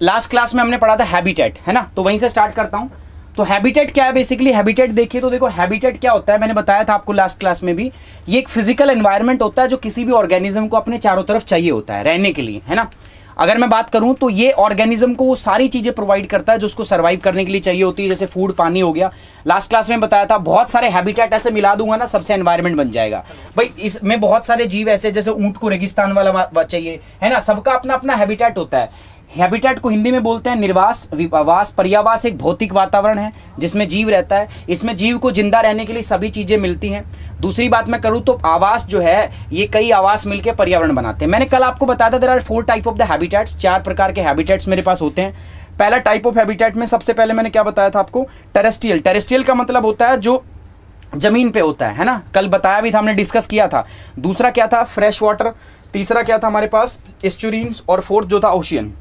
Last class में हमने पढ़ा था हैबिटेट, है ना, तो वहीं से स्टार्ट करता हूँ। तो हैबिटेट क्या है बेसिकली, हैबिटेट देखिए तो देखो हैबिटेट क्या होता है, मैंने बताया था आपको लास्ट क्लास में भी, ये एक फिजिकल एनवायरनमेंट होता है जो किसी भी ऑर्गेनिज्म को अपने चारों तरफ चाहिए होता है रहने के लिए, है ना। अगर मैं बात करूं तो ये ऑर्गेनिज्म को वो सारी चीजें प्रोवाइड करता है जो उसको सर्वाइव करने के लिए चाहिए होती है, जैसे फूड, पानी हो गया। लास्ट क्लास में बताया था बहुत सारे हैबिटेट ऐसे मिला दूंगा ना, सबसे एनवायरनमेंट बन जाएगा भाई। इसमें बहुत सारे जीव ऐसे, जैसे ऊंट को रेगिस्तान वाला चाहिए, है ना, सबका अपना अपना हैबिटेट होता है। हैबिटेट को हिंदी में बोलते हैं निर्वास, आवास, पर्यावास एक भौतिक वातावरण है जिसमें जीव रहता है। इसमें जीव को जिंदा रहने के लिए सभी चीज़ें मिलती हैं। दूसरी बात मैं करूँ तो आवास जो है, ये कई आवास मिलकर पर्यावरण बनाते हैं। मैंने कल आपको बताया था there are 4 type of the habitats, 4 प्रकार के हैबिटेट्स मेरे पास होते हैं। पहला टाइप ऑफ हैबिटेट में सबसे पहले मैंने क्या बताया था आपको, टेरेस्ट्रियल। टेरेस्ट्रियल का मतलब होता है जो जमीन पे होता है ना, कल बताया भी था, हमने डिस्कस किया था। दूसरा क्या था, फ्रेश वाटर। तीसरा क्या था हमारे पास, एस्चुरीन्स। और फोर्थ जो था ओशियन।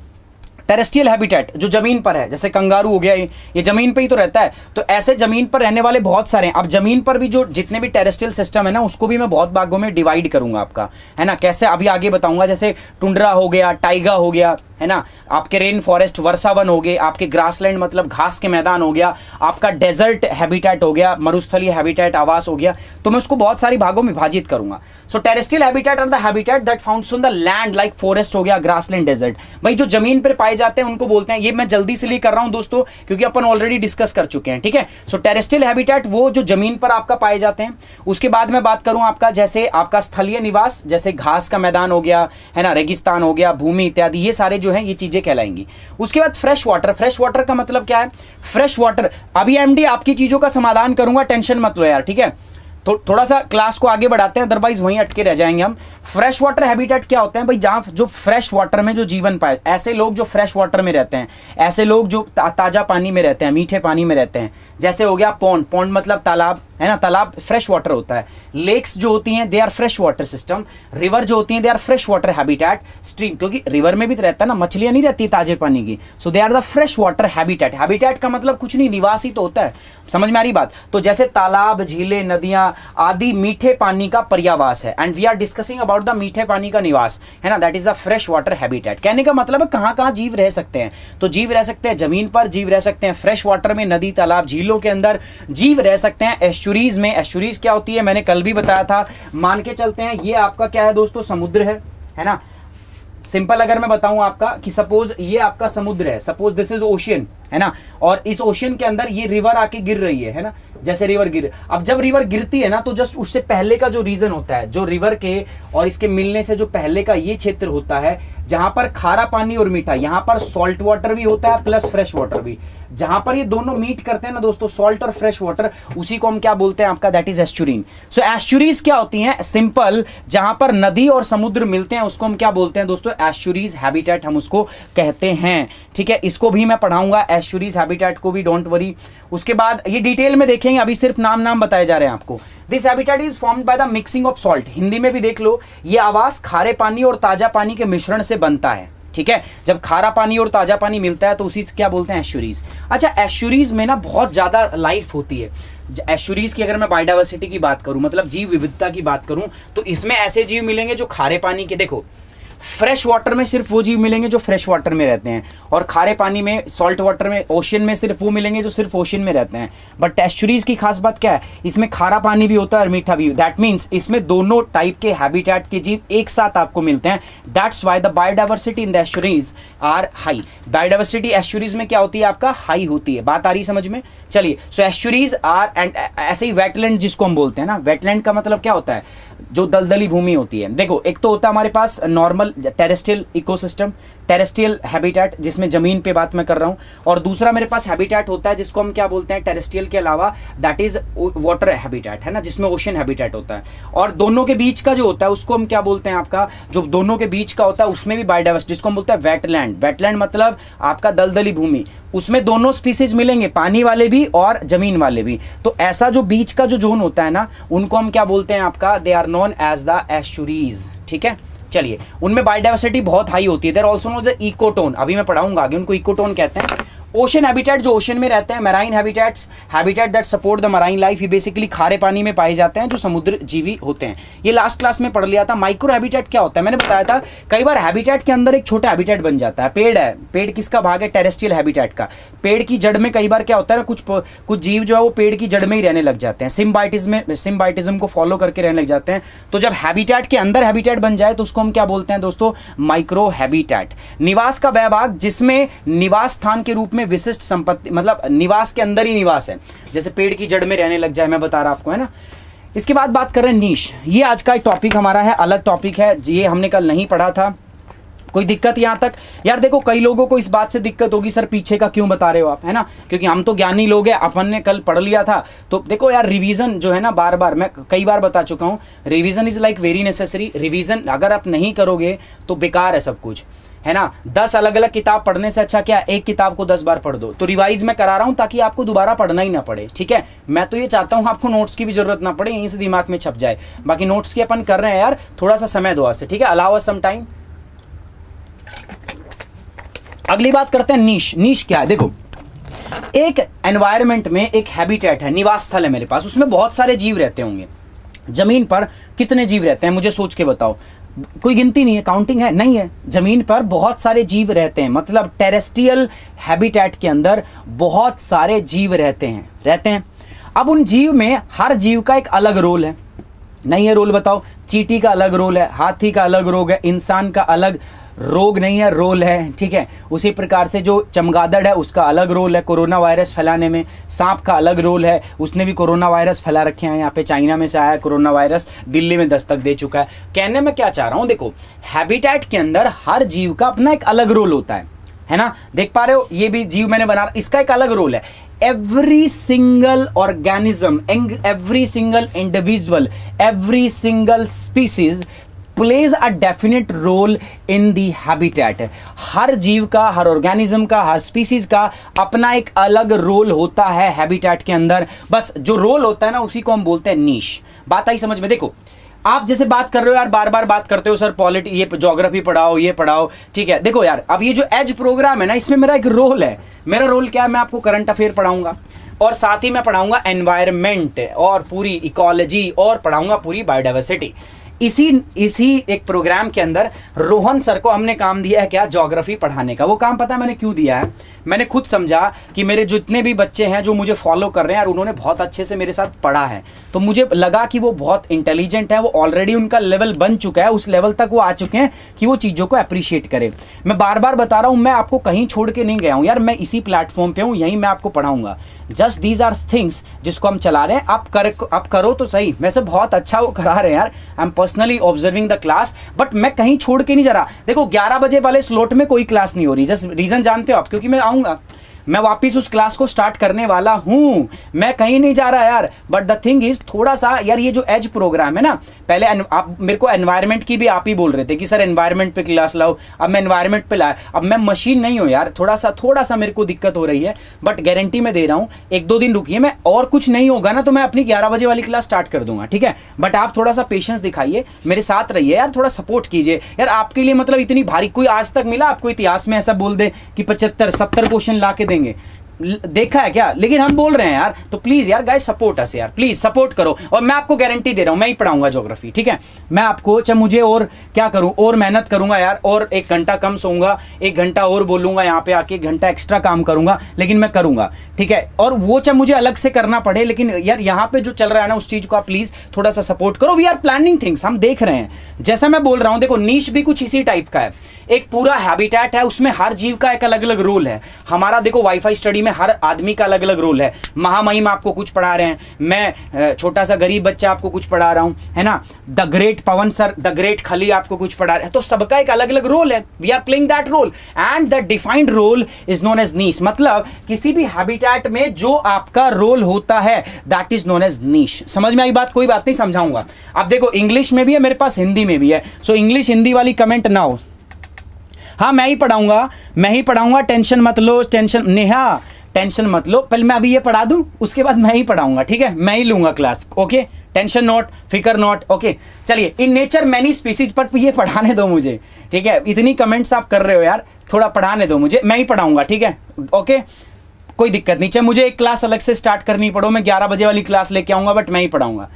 टेरेस्ट्रियल हैबिटेट जो जमीन पर है, जैसे कंगारू हो गया, ये जमीन पे ही तो रहता है। तो ऐसे जमीन पर रहने वाले बहुत सारे हैं। अब जमीन पर भी जो जितने भी टेरेस्ट्रियल सिस्टम है ना, उसको भी मैं बहुत भागों में डिवाइड करूंगा आपका, है ना, कैसे अभी आगे बताऊंगा। जैसे टुंड्रा हो गया, टाइगा हो गया, है ना, आपके रेन फॉरेस्ट, वर्षावन हो गए, आपके ग्रासलैंड मतलब घास के मैदान हो गया, आपका डेजर्ट हैबिटेट हो गया, मरुस्थलीय हैबिटेट आवास हो गया। तो मैं उसको बहुत सारी भागों में विभाजित करूंगा। So terrestrial habitat are the habitat that founds on the land like forest हो गया, ग्रासलैंड, डेजर्ट। भाई जो जमीन पर पाए जाते हैं उनको बोलते हैं, ये मैं जल्दी से लिए कर रहा हूं दोस्तों क्योंकि अपन ऑलरेडी डिस्कस कर चुके हैं, ठीक है। सो टेरेस्ट्रियल हैबिटेट वो जो जमीन पर आपका पाए जाते हैं। उसके बाद मैं बात करूं आपका, जैसे आपका स्थलीय निवास, जैसे घास का मैदान हो गया, है ना, रेगिस्तान हो गया, भूमि इत्यादि, ये सारे जो है ये चीजें कहलाएंगी। उसके बाद फ्रेश वाटर। फ्रेश वाटर का मतलब क्या है, फ्रेश वाटर, अभी एमडी आपकी चीजों का समाधान करूंगा, टेंशन मत लो यार, ठीक है। तो थोड़ा सा क्लास को आगे बढ़ाते हैं, अदरवाइज वहीं अटके रह जाएंगे हम। फ्रेश वाटर हैबिटेट क्या होते हैं भाई, जहां जो फ्रेश वाटर में जो जीवन पाए, ऐसे लोग जो फ्रेश वाटर में रहते हैं, ऐसे लोग जो ताजा पानी में रहते हैं, मीठे पानी में रहते हैं। जैसे हो गया पॉन्ड, पॉन्ड मतलब तालाब, है ना, तालाब फ्रेश वाटर होता है। लेक्स जो होती हैं they are fresh water system. River जो होती हैं they are fresh water habitat. Stream, क्योंकि रिवर में भी तो रहता है ना, मछलियां नहीं रहती ताजे पानी की, so they are the fresh water habitat. Habitat का मतलब कुछ नहीं, निवास ही तो होता है, समझ में आ रही बात। तो जैसे तालाब, झीलें, नदियां आदि मीठे पानी का पर्यावास है, and we are discussing about the मीठे पानी का निवास, है ना, that is the fresh water habitat. कहने का मतलब है कहां कहां जीव रह सकते हैं, तो जीव रह सकते हैं जमीन पर, जीव रह सकते हैं फ्रेश वाटर में, नदी, तालाब, झीलों के अंदर जीव रह सकते हैं। एस्चुरीज में, एस्चुरीज क्या होती है मैंने कल भी बताया था, मान के चलते हैं ये आपका क्या है दोस्तों, समुद्र है ना। सिंपल अगर मैं बताऊं आपका कि सपोज ये आपका समुद्र है, सपोज दिस इज ओशियन, है ना, और इस ओशियन के अंदर ये रिवर आके गिर रही है ना, जैसे रिवर गिर, अब जब रिवर गिरती है ना तो जस्ट उससे पहले का जो रीजन होता है, जो रिवर के और इसके मिलने से जो पहले का ये क्षेत्र होता है, जहां पर खारा पानी और मीठा, यहां पर सॉल्ट वाटर भी होता है प्लस फ्रेश वाटर भी, जहां पर ये दोनों मीट करते हैं ना दोस्तों, सॉल्ट और फ्रेश वाटर, उसी को हम क्या बोलते हैं आपका, दैट इज एस्चुरीन। सो एस्चुरीज क्या होती हैं, सिंपल, जहां पर नदी और समुद्र मिलते हैं उसको हम क्या बोलते हैं दोस्तों, एस्चुरीज हैबिटेट हम उसको कहते हैं, ठीक है। इसको भी मैं पढ़ाऊंगा, एस्चुरीज हैबिटेट को भी, डोंट वरी। उसके बाद ये डिटेल में देखेंगे, अभी सिर्फ नाम बताए जा रहे हैं आपको। This habitat is formed by the mixing of salt, Hindi में भी देख लो, ये आवास खारे पानी और ताजा पानी के मिश्रण से बनता है, ठीक है। जब खारा पानी और ताजा पानी मिलता है तो उसी से क्या बोलते हैं, एस्चुरीज। अच्छा, एस्चुरीज में ना बहुत ज्यादा लाइफ होती है। एस्चुरीज की अगर मैं बायोडायवर्सिटी की बात करूं, मतलब जीव विविधता की बात करूं, तो इसमें ऐसे जीव मिलेंगे जो खारे पानी के, देखो फ्रेश वाटर में सिर्फ वो जीव मिलेंगे जो फ्रेश वाटर में रहते हैं, और खारे पानी में, सॉल्ट वाटर में, ओशियन में सिर्फ वो मिलेंगे जो सिर्फ ओशियन में रहते हैं। बट एस्चुरीज की खास बात क्या है, इसमें खारा पानी भी होता है और मीठा भी। दैट मीन्स इसमें दोनों टाइप के हैबिटेट के जीव एक साथ आपको मिलते हैं। That's why the biodiversity in the estuaries are high. Biodiversity estuaries में क्या होती है आपका, हाई होती है। बात आ रही समझ में, चलिए। सो एस्चुरीज आर, एंड ऐसे ही वेटलैंड जिसको हम बोलते हैं ना, वेटलैंड का मतलब क्या होता है, जो दलदली भूमि होती है। देखो एक तो होता है हमारे पास normal terrestrial ecosystem, terrestrial habitat, जिसमें जमीन पे बात मैं कर रहा हूं, और दूसरा मेरे पास हैबिटेट होता है जिसको हम क्या बोलते हैं, टेरेस्ट्रियल के अलावा, दैट इज वाटर हैबिटेट, है ना, जिसमें ओशन हैबिटेट होता है। और दोनों के बीच का जो होता है उसको हम क्या बोलते हैं आपका, जो दोनों के बीच का होता है उसमें भी बायोडायवर्सिटी, जिसको हम बोलते हैं वेटलैंड। वेटलैंड मतलब आपका दलदली भूमि, उसमें दोनों स्पीसीज मिलेंगे, पानी वाले भी और जमीन वाले भी। तो ऐसा जो बीच का जो जोन होता है ना, उनको हम क्या बोलते हैं आपका, they are known as the estuaries, ठीक है। चलिए, उनमें बायोडायवर्सिटी बहुत हाई होती है। There also known as ecotone, अभी मैं पढ़ाऊंगा आगे, उनको इकोटोन कहते हैं। ओशन हैबिटेट जो ओशन में रहते हैं, marine habitats, habitat that support the marine life, ये बेसिकली खारे पानी में पाए जाते हैं जो समुद्र जीवी होते हैं। ये लास्ट क्लास में पढ़ लिया था। माइक्रो हैबिटेट क्या होता है, मैंने बताया था कई बार हैबिटेट के अंदर एक छोटा हैबिटेट बन जाता है। पेड़ है, पेड़ किसका भाग है, टेरेस्ट्रियल हैबिटेट का। पेड़ की जड़ में कई बार क्या होता है ना, कुछ जीव जो है वो पेड़ की जड़ में ही रहने लग जाते हैं, सिम्बायोटिज्म को फॉलो करके रहने लग जाते हैं। तो जब हैबिटेट के अंदर हैबिटेट बन जाए तो उसको हम क्या बोलते हैं दोस्तों, माइक्रो हैबिटेट। निवास का वह भाग जिसमें निवास स्थान के रूप में विशिष्ट संपत्ति, मतलब निवास के अंदर ही निवास है, जैसे पेड़ की जड़ में रहने लग जाए, मैं बता रहा आपको, है ना। इसके बाद बात कर रहे हैं नीश। ये आज का एक टॉपिक हमारा है, अलग टॉपिक है, ये हमने कल नहीं पढ़ा था। कोई दिक्कत यहाँ तक यार, देखो कई लोगों को इस बात से दिक्कत होगी, सर पीछे का क्यों बता रहे हो आप, है ना, क्योंकि हम तो ज्ञानी लोग हैं, अपन ने कल पढ़ लिया था। तो देखो यार, रिवीजन जो है ना, बार बार मैं कई बार बता चुका हूँ, revision is like very necessary. Revision अगर आप नहीं करोगे तो बेकार है सब कुछ, है ना। 10 अलग अलग किताब पढ़ने से अच्छा क्या, एक किताब को 10 बार पढ़ दो। तो रिवाइज मैं करा रहा हूँ ताकि आपको दोबारा पढ़ना ही ना पड़े, ठीक है। मैं तो ये चाहता हूँ आपको नोट्स की भी जरूरत ना पड़े, यहीं से दिमाग में छप जाए। बाकी नोट्स की अपन कर रहे हैं यार, थोड़ा सा समय दो आज से, ठीक है, अलाउ अस सम टाइम। अगली बात करते हैं नीश। नीश क्या है, देखो एक एनवायरनमेंट में एक हैबिटेट है, निवास स्थल है मेरे पास, उसमें बहुत सारे जीव रहते होंगे। जमीन पर कितने जीव रहते हैं मुझे सोच के बताओ, कोई गिनती नहीं है, काउंटिंग है नहीं है। जमीन पर बहुत सारे जीव रहते हैं, मतलब टेरेस्ट्रियल हैबिटेट के अंदर बहुत सारे जीव रहते हैं। अब उन जीव में हर जीव का एक अलग रोल है, नहीं है रोल बताओ। चींटी का अलग रोल है, हाथी का अलग रोग है, इंसान का अलग रोग नहीं है, रोल है, ठीक है। उसी प्रकार से जो चमगादड़ है उसका अलग रोल है कोरोना वायरस फैलाने में। सांप का अलग रोल है, उसने भी कोरोना वायरस फैला रखे हैं। यहाँ पे चाइना में से आया कोरोना वायरस, दिल्ली में दस्तक दे चुका है। कहने में क्या चाह रहा हूँ, देखो हैबिटेट के अंदर हर जीव का अपना एक अलग रोल होता है ना। देख पा रहे हो, ये भी जीव मैंने बना, इसका एक अलग रोल है। every single organism, every single individual, every single species plays a definite role in the habitat। हर जीव का, हर ऑर्गेनिज्म का, हर स्पीसीज का अपना एक अलग रोल होता है हैबिटेट के अंदर। बस जो रोल होता है ना उसी को हम बोलते हैं नीश। बात आई समझ में। देखो आप जैसे बात कर रहे हो यार, बार बार बात करते हो सर पॉलिटी, ये ज्योग्राफी पढ़ाओ, ये पढ़ाओ, ठीक है। देखो यार, अब ये जो एज प्रोग्राम है ना, इसमें मेरा एक रोल है। मेरा रोल क्या है, मैं आपको करंट अफेयर पढ़ाऊंगा और साथ ही मैं पढ़ाऊंगा एनवायरनमेंट और पूरी इकोलॉजी और पढ़ाऊंगा पूरी बायोडाइवर्सिटी। इसी एक प्रोग्राम के अंदर रोहन सर को हमने काम दिया है क्या, ज्योग्राफी पढ़ाने का। वो काम पता है मैंने क्यों दिया है, मैंने खुद समझा कि मेरे जितने भी बच्चे हैं जो मुझे फॉलो कर रहे हैं और उन्होंने बहुत अच्छे से मेरे साथ पढ़ा है, तो मुझे लगा कि वो बहुत इंटेलिजेंट है, वो ऑलरेडी उनका लेवल बन चुका है, उस लेवल तक वो आ चुके हैं कि वो चीज़ों को अप्रिशिएट करें। मैं बार बार बता रहा हूँ, मैं आपको कहीं छोड़ के नहीं गया हूँ यार, मैं इसी प्लेटफॉर्म पे हूँ, यहीं मैं आपको पढ़ाऊंगा। जस्ट दीज आर थिंग्स जिसको हम चला रहे हैं, आप करो तो सही। वैसे बहुत अच्छा वो करा रहे हैं यार, I am personally observing the class, but मैं कहीं छोड़ के नहीं जा रहा। देखो 11 बजे वाले स्लॉट में कोई क्लास नहीं हो रही, जस्ट रीजन जानते हो आप, क्योंकि मैं आऊँगा, मैं वापस उस क्लास को स्टार्ट करने वाला हूँ, मैं कहीं नहीं जा रहा यार। बट द थिंग इज थोड़ा सा यार, ये जो एज प्रोग्राम है ना, पहले आप मेरे को एनवायरनमेंट की भी आप ही बोल रहे थे कि सर एनवायरनमेंट पे क्लास लाओ, अब मैं एनवायरनमेंट पे लाया। अब मैं मशीन नहीं हूँ यार, थोड़ा सा मेरे को दिक्कत हो रही है, बट गारंटी मैं दे रहा हूँ 1-2 दिन रुकिए, मैं और कुछ नहीं होगा ना तो मैं अपनी 11 बजे वाली क्लास स्टार्ट कर दूंगा, ठीक है। बट आप थोड़ा सा पेशेंस दिखाइए, मेरे साथ रहिए यार, थोड़ा सपोर्ट कीजिए यार। आपके लिए मतलब इतनी भारी कोई आज तक मिला आपको इतिहास में ऐसा बोल दे कि 75-70 क्वेश्चन ला के देंगे, देखा है क्या? लेकिन हम बोल रहे हैं यार, तो प्लीज यार गाइस सपोर्ट अस यार, प्लीज सपोर्ट करो। और मैं आपको गारंटी दे रहा हूं, मैं ही पढ़ाऊंगा ज्योग्राफी, ठीक है। मैं आपको, चाहे मुझे और क्या करूं, और मेहनत करूंगा यार, और 1 घंटा कम सोऊंगा, 1 घंटा और बोलूंगा यहाँ पे आके, 1 घंटा एक्स्ट्रा काम करूंगा, लेकिन मैं करूंगा, ठीक है। और वो चाहे मुझे अलग से करना पड़े, लेकिन यार यहाँ पे जो चल रहा है ना, उस चीज को आप प्लीज थोड़ा सा सपोर्ट करो। वी आर प्लानिंग थिंग्स, हम देख रहे हैं। जैसा मैं बोल रहा हूं, देखो नीश भी कुछ इसी टाइप का है, एक पूरा हैबिटेट है, उसमें हर जीव का एक अलग अलग रोल है। हमारा देखो वाईफाई स्टडी में हर आदमी का अलग अलग रोल है। महामहिम आपको कुछ पढ़ा रहे हैं, मैं छोटा सा गरीब बच्चा आपको कुछ पढ़ा रहा हूं, है ना। The great Pawan sir, the great खली आपको कुछ पढ़ा रहे हैं, तो सबका एक अलग अलग रोल है। We are playing that role and the defined role is known as niche. मतलब किसी भी हैबिटेट में जो आपका रोल होता है दैट इज नोन एज नीश। समझ में आई बात? कोई बात नहीं, समझाऊंगा। अब देखो इंग्लिश में भी है मेरे पास, हिंदी में भी है, सो इंग्लिश हिंदी वाली कमेंट ना हो। हाँ मैं ही पढ़ाऊंगा, टेंशन मत लो, टेंशन मत लो। पहले मैं अभी ये पढ़ा दूं, उसके बाद मैं ही पढ़ाऊंगा, ठीक है। मैं ही लूंगा क्लास, ओके टेंशन नॉट, फिकर नॉट, ओके। चलिए, इन नेचर मैनी स्पीसीज, पर ये पढ़ाने दो मुझे, ठीक है। इतनी कमेंट्स आप कर रहे हो यार, थोड़ा पढ़ाने दो मुझे, मैं ही पढ़ाऊंगा, ठीक है, ओके, कोई दिक्कत नहीं। चाहे मुझे एक क्लास अलग से स्टार्ट करनी पड़ो, मैं 11 बजे वाली क्लास लेके आऊंगा, बट मैं ही पढ़ाऊंगा।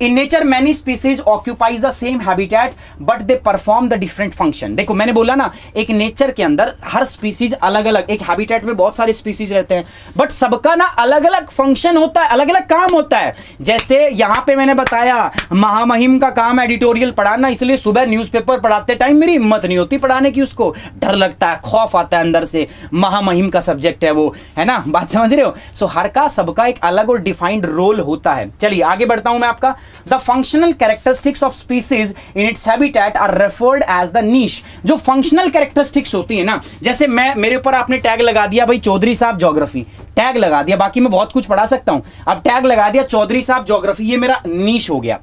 In nature many species occupies the same habitat but they perform the different function. देखो मैंने बोला ना, एक नेचर के अंदर हर स्पीसीज अलग अलग, एक हैबिटेट में बहुत सारे स्पीसीज रहते हैं, बट सबका ना अलग अलग फंक्शन होता है, अलग अलग काम होता है। जैसे यहां पे मैंने बताया महामहिम का काम एडिटोरियल पढ़ाना, इसलिए सुबह न्यूज़पेपर पढ़ाते टाइम मेरी हिम्मत नहीं होती पढ़ाने की, उसको डर लगता है, खौफ आता है अंदर से, महामहिम का सब्जेक्ट है वो, है ना, बात समझ रहे हो। सो हर का सबका एक अलग और डिफाइंड रोल होता है। चलिए आगे बढ़ता हूं मैं आपका। The functional characteristics of species in its habitat are referred as the niche। जो functional characteristics होती है ना, जैसे मेरे ऊपर आपने टैग लगा दिया भाई चौधरी साहब ज्योग्राफी, टैग लगा दिया, बाकी मैं बहुत कुछ पढ़ा सकता हूं, अब टैग लगा दिया चौधरी साहब ज्योग्राफी, ये मेरा नीश हो गया।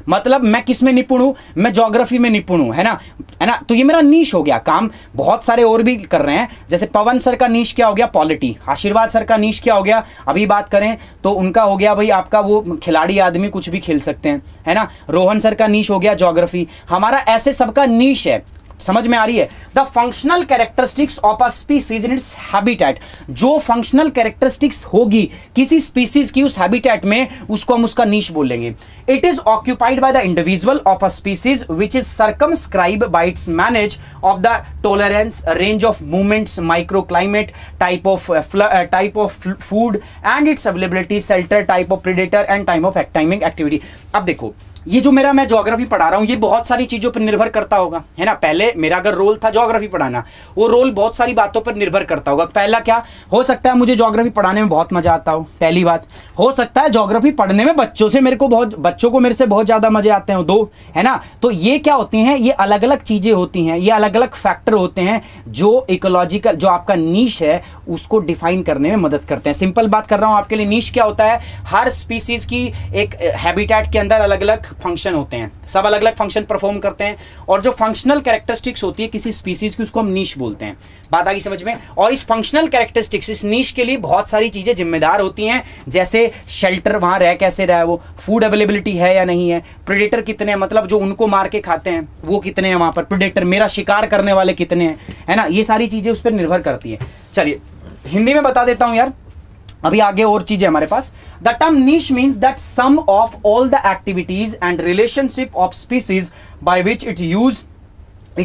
मतलब मैं किस में निपुण हूं, मैं ज्योग्राफी में निपुण हूं, है ना, है ना, तो ये मेरा नीश हो गया। काम बहुत सारे और भी कर रहे हैं, जैसे पवन सर का नीश क्या हो गया, पॉलिटी। आशीर्वाद सर का नीश क्या हो गया, अभी बात करें तो उनका हो गया भाई आपका वो खिलाड़ी आदमी, कुछ भी खेल सकते हैं, है ना। रोहन सर का नीश हो गया ज्योग्राफी, हमारा ऐसे सबका नीश है, समझ में आ रही है। The functional characteristics of a species in its habitat, जो फंक्शनल कैरेक्टरिस्टिक्स होगी किसी स्पीसीज की उस हैबिटेट में, उसको हम उसका नीश बोलेंगे। It is occupied by the individual of a species which is circumscribe bye it's manage of the tolerance, range of movements, micro climate, type of food and it's availability, shelter, type of predator and time of timing activity. अब देखो ये जो मेरा मैं geography पढ़ा रहा हूं, ये बहुत सारी चीजों पर निर्भर करता होगा, है ना। पहले मेरा अगर रोल था ज्योग्राफी पढ़ाना, वो रोल बहुत सारी बातों पर निर्भर करता होगा। पहला क्या हो सकता है, मुझे ज्योग्राफी पढ़ाने में बहुत मजा आता हो, पहली बात। हो सकता है ज्योग्राफी पढ़ने में बच्चों को मेरे से बहुत ज्यादा मजे आते हैं, दो, है ना। तो ये क्या होती हैं, ये अलग अलग चीजें होती हैं, ये अलग अलग फैक्टर होते हैं जो इकोलॉजिकल, जो आपका नीश है उसको डिफाइन करने में मदद करते हैं। सिंपल बात कर रहा हूं आपके लिए, नीश क्या होता है, हर स्पीसीज की एक हैबिटेट के अंदर अलग अलग फंक्शन होते हैं, सब अलग अलग फंक्शन परफॉर्म करते हैं, और जो फंक्शनल कैरेक्टरिस्टिक्स होती है किसी स्पीसीज की, उसको हम नीश बोलते हैं। बात आ गई समझ में। और इस फंक्शनल कैरेक्टरिस्टिक्स, इस नीश के लिए बहुत सारी चीजें जिम्मेदार होती हैं, जैसे शेल्टर, वहां रह कैसे रहा है वो, फूड अवेलेबिलिटी है या नहीं है, प्रेडेटर कितने हैं, मतलब जो उनको मार के खाते हैं वो कितने हैं वहां पर, प्रेडेटर मेरा शिकार करने वाले कितने हैं, है ना, ये सारी चीजें उस पर निर्भर करती है। चलिए हिंदी में बता देता हूं यार, अभी आगे और चीजें हमारे पास। The term niche means that sum of all the activities and relationship of species by which it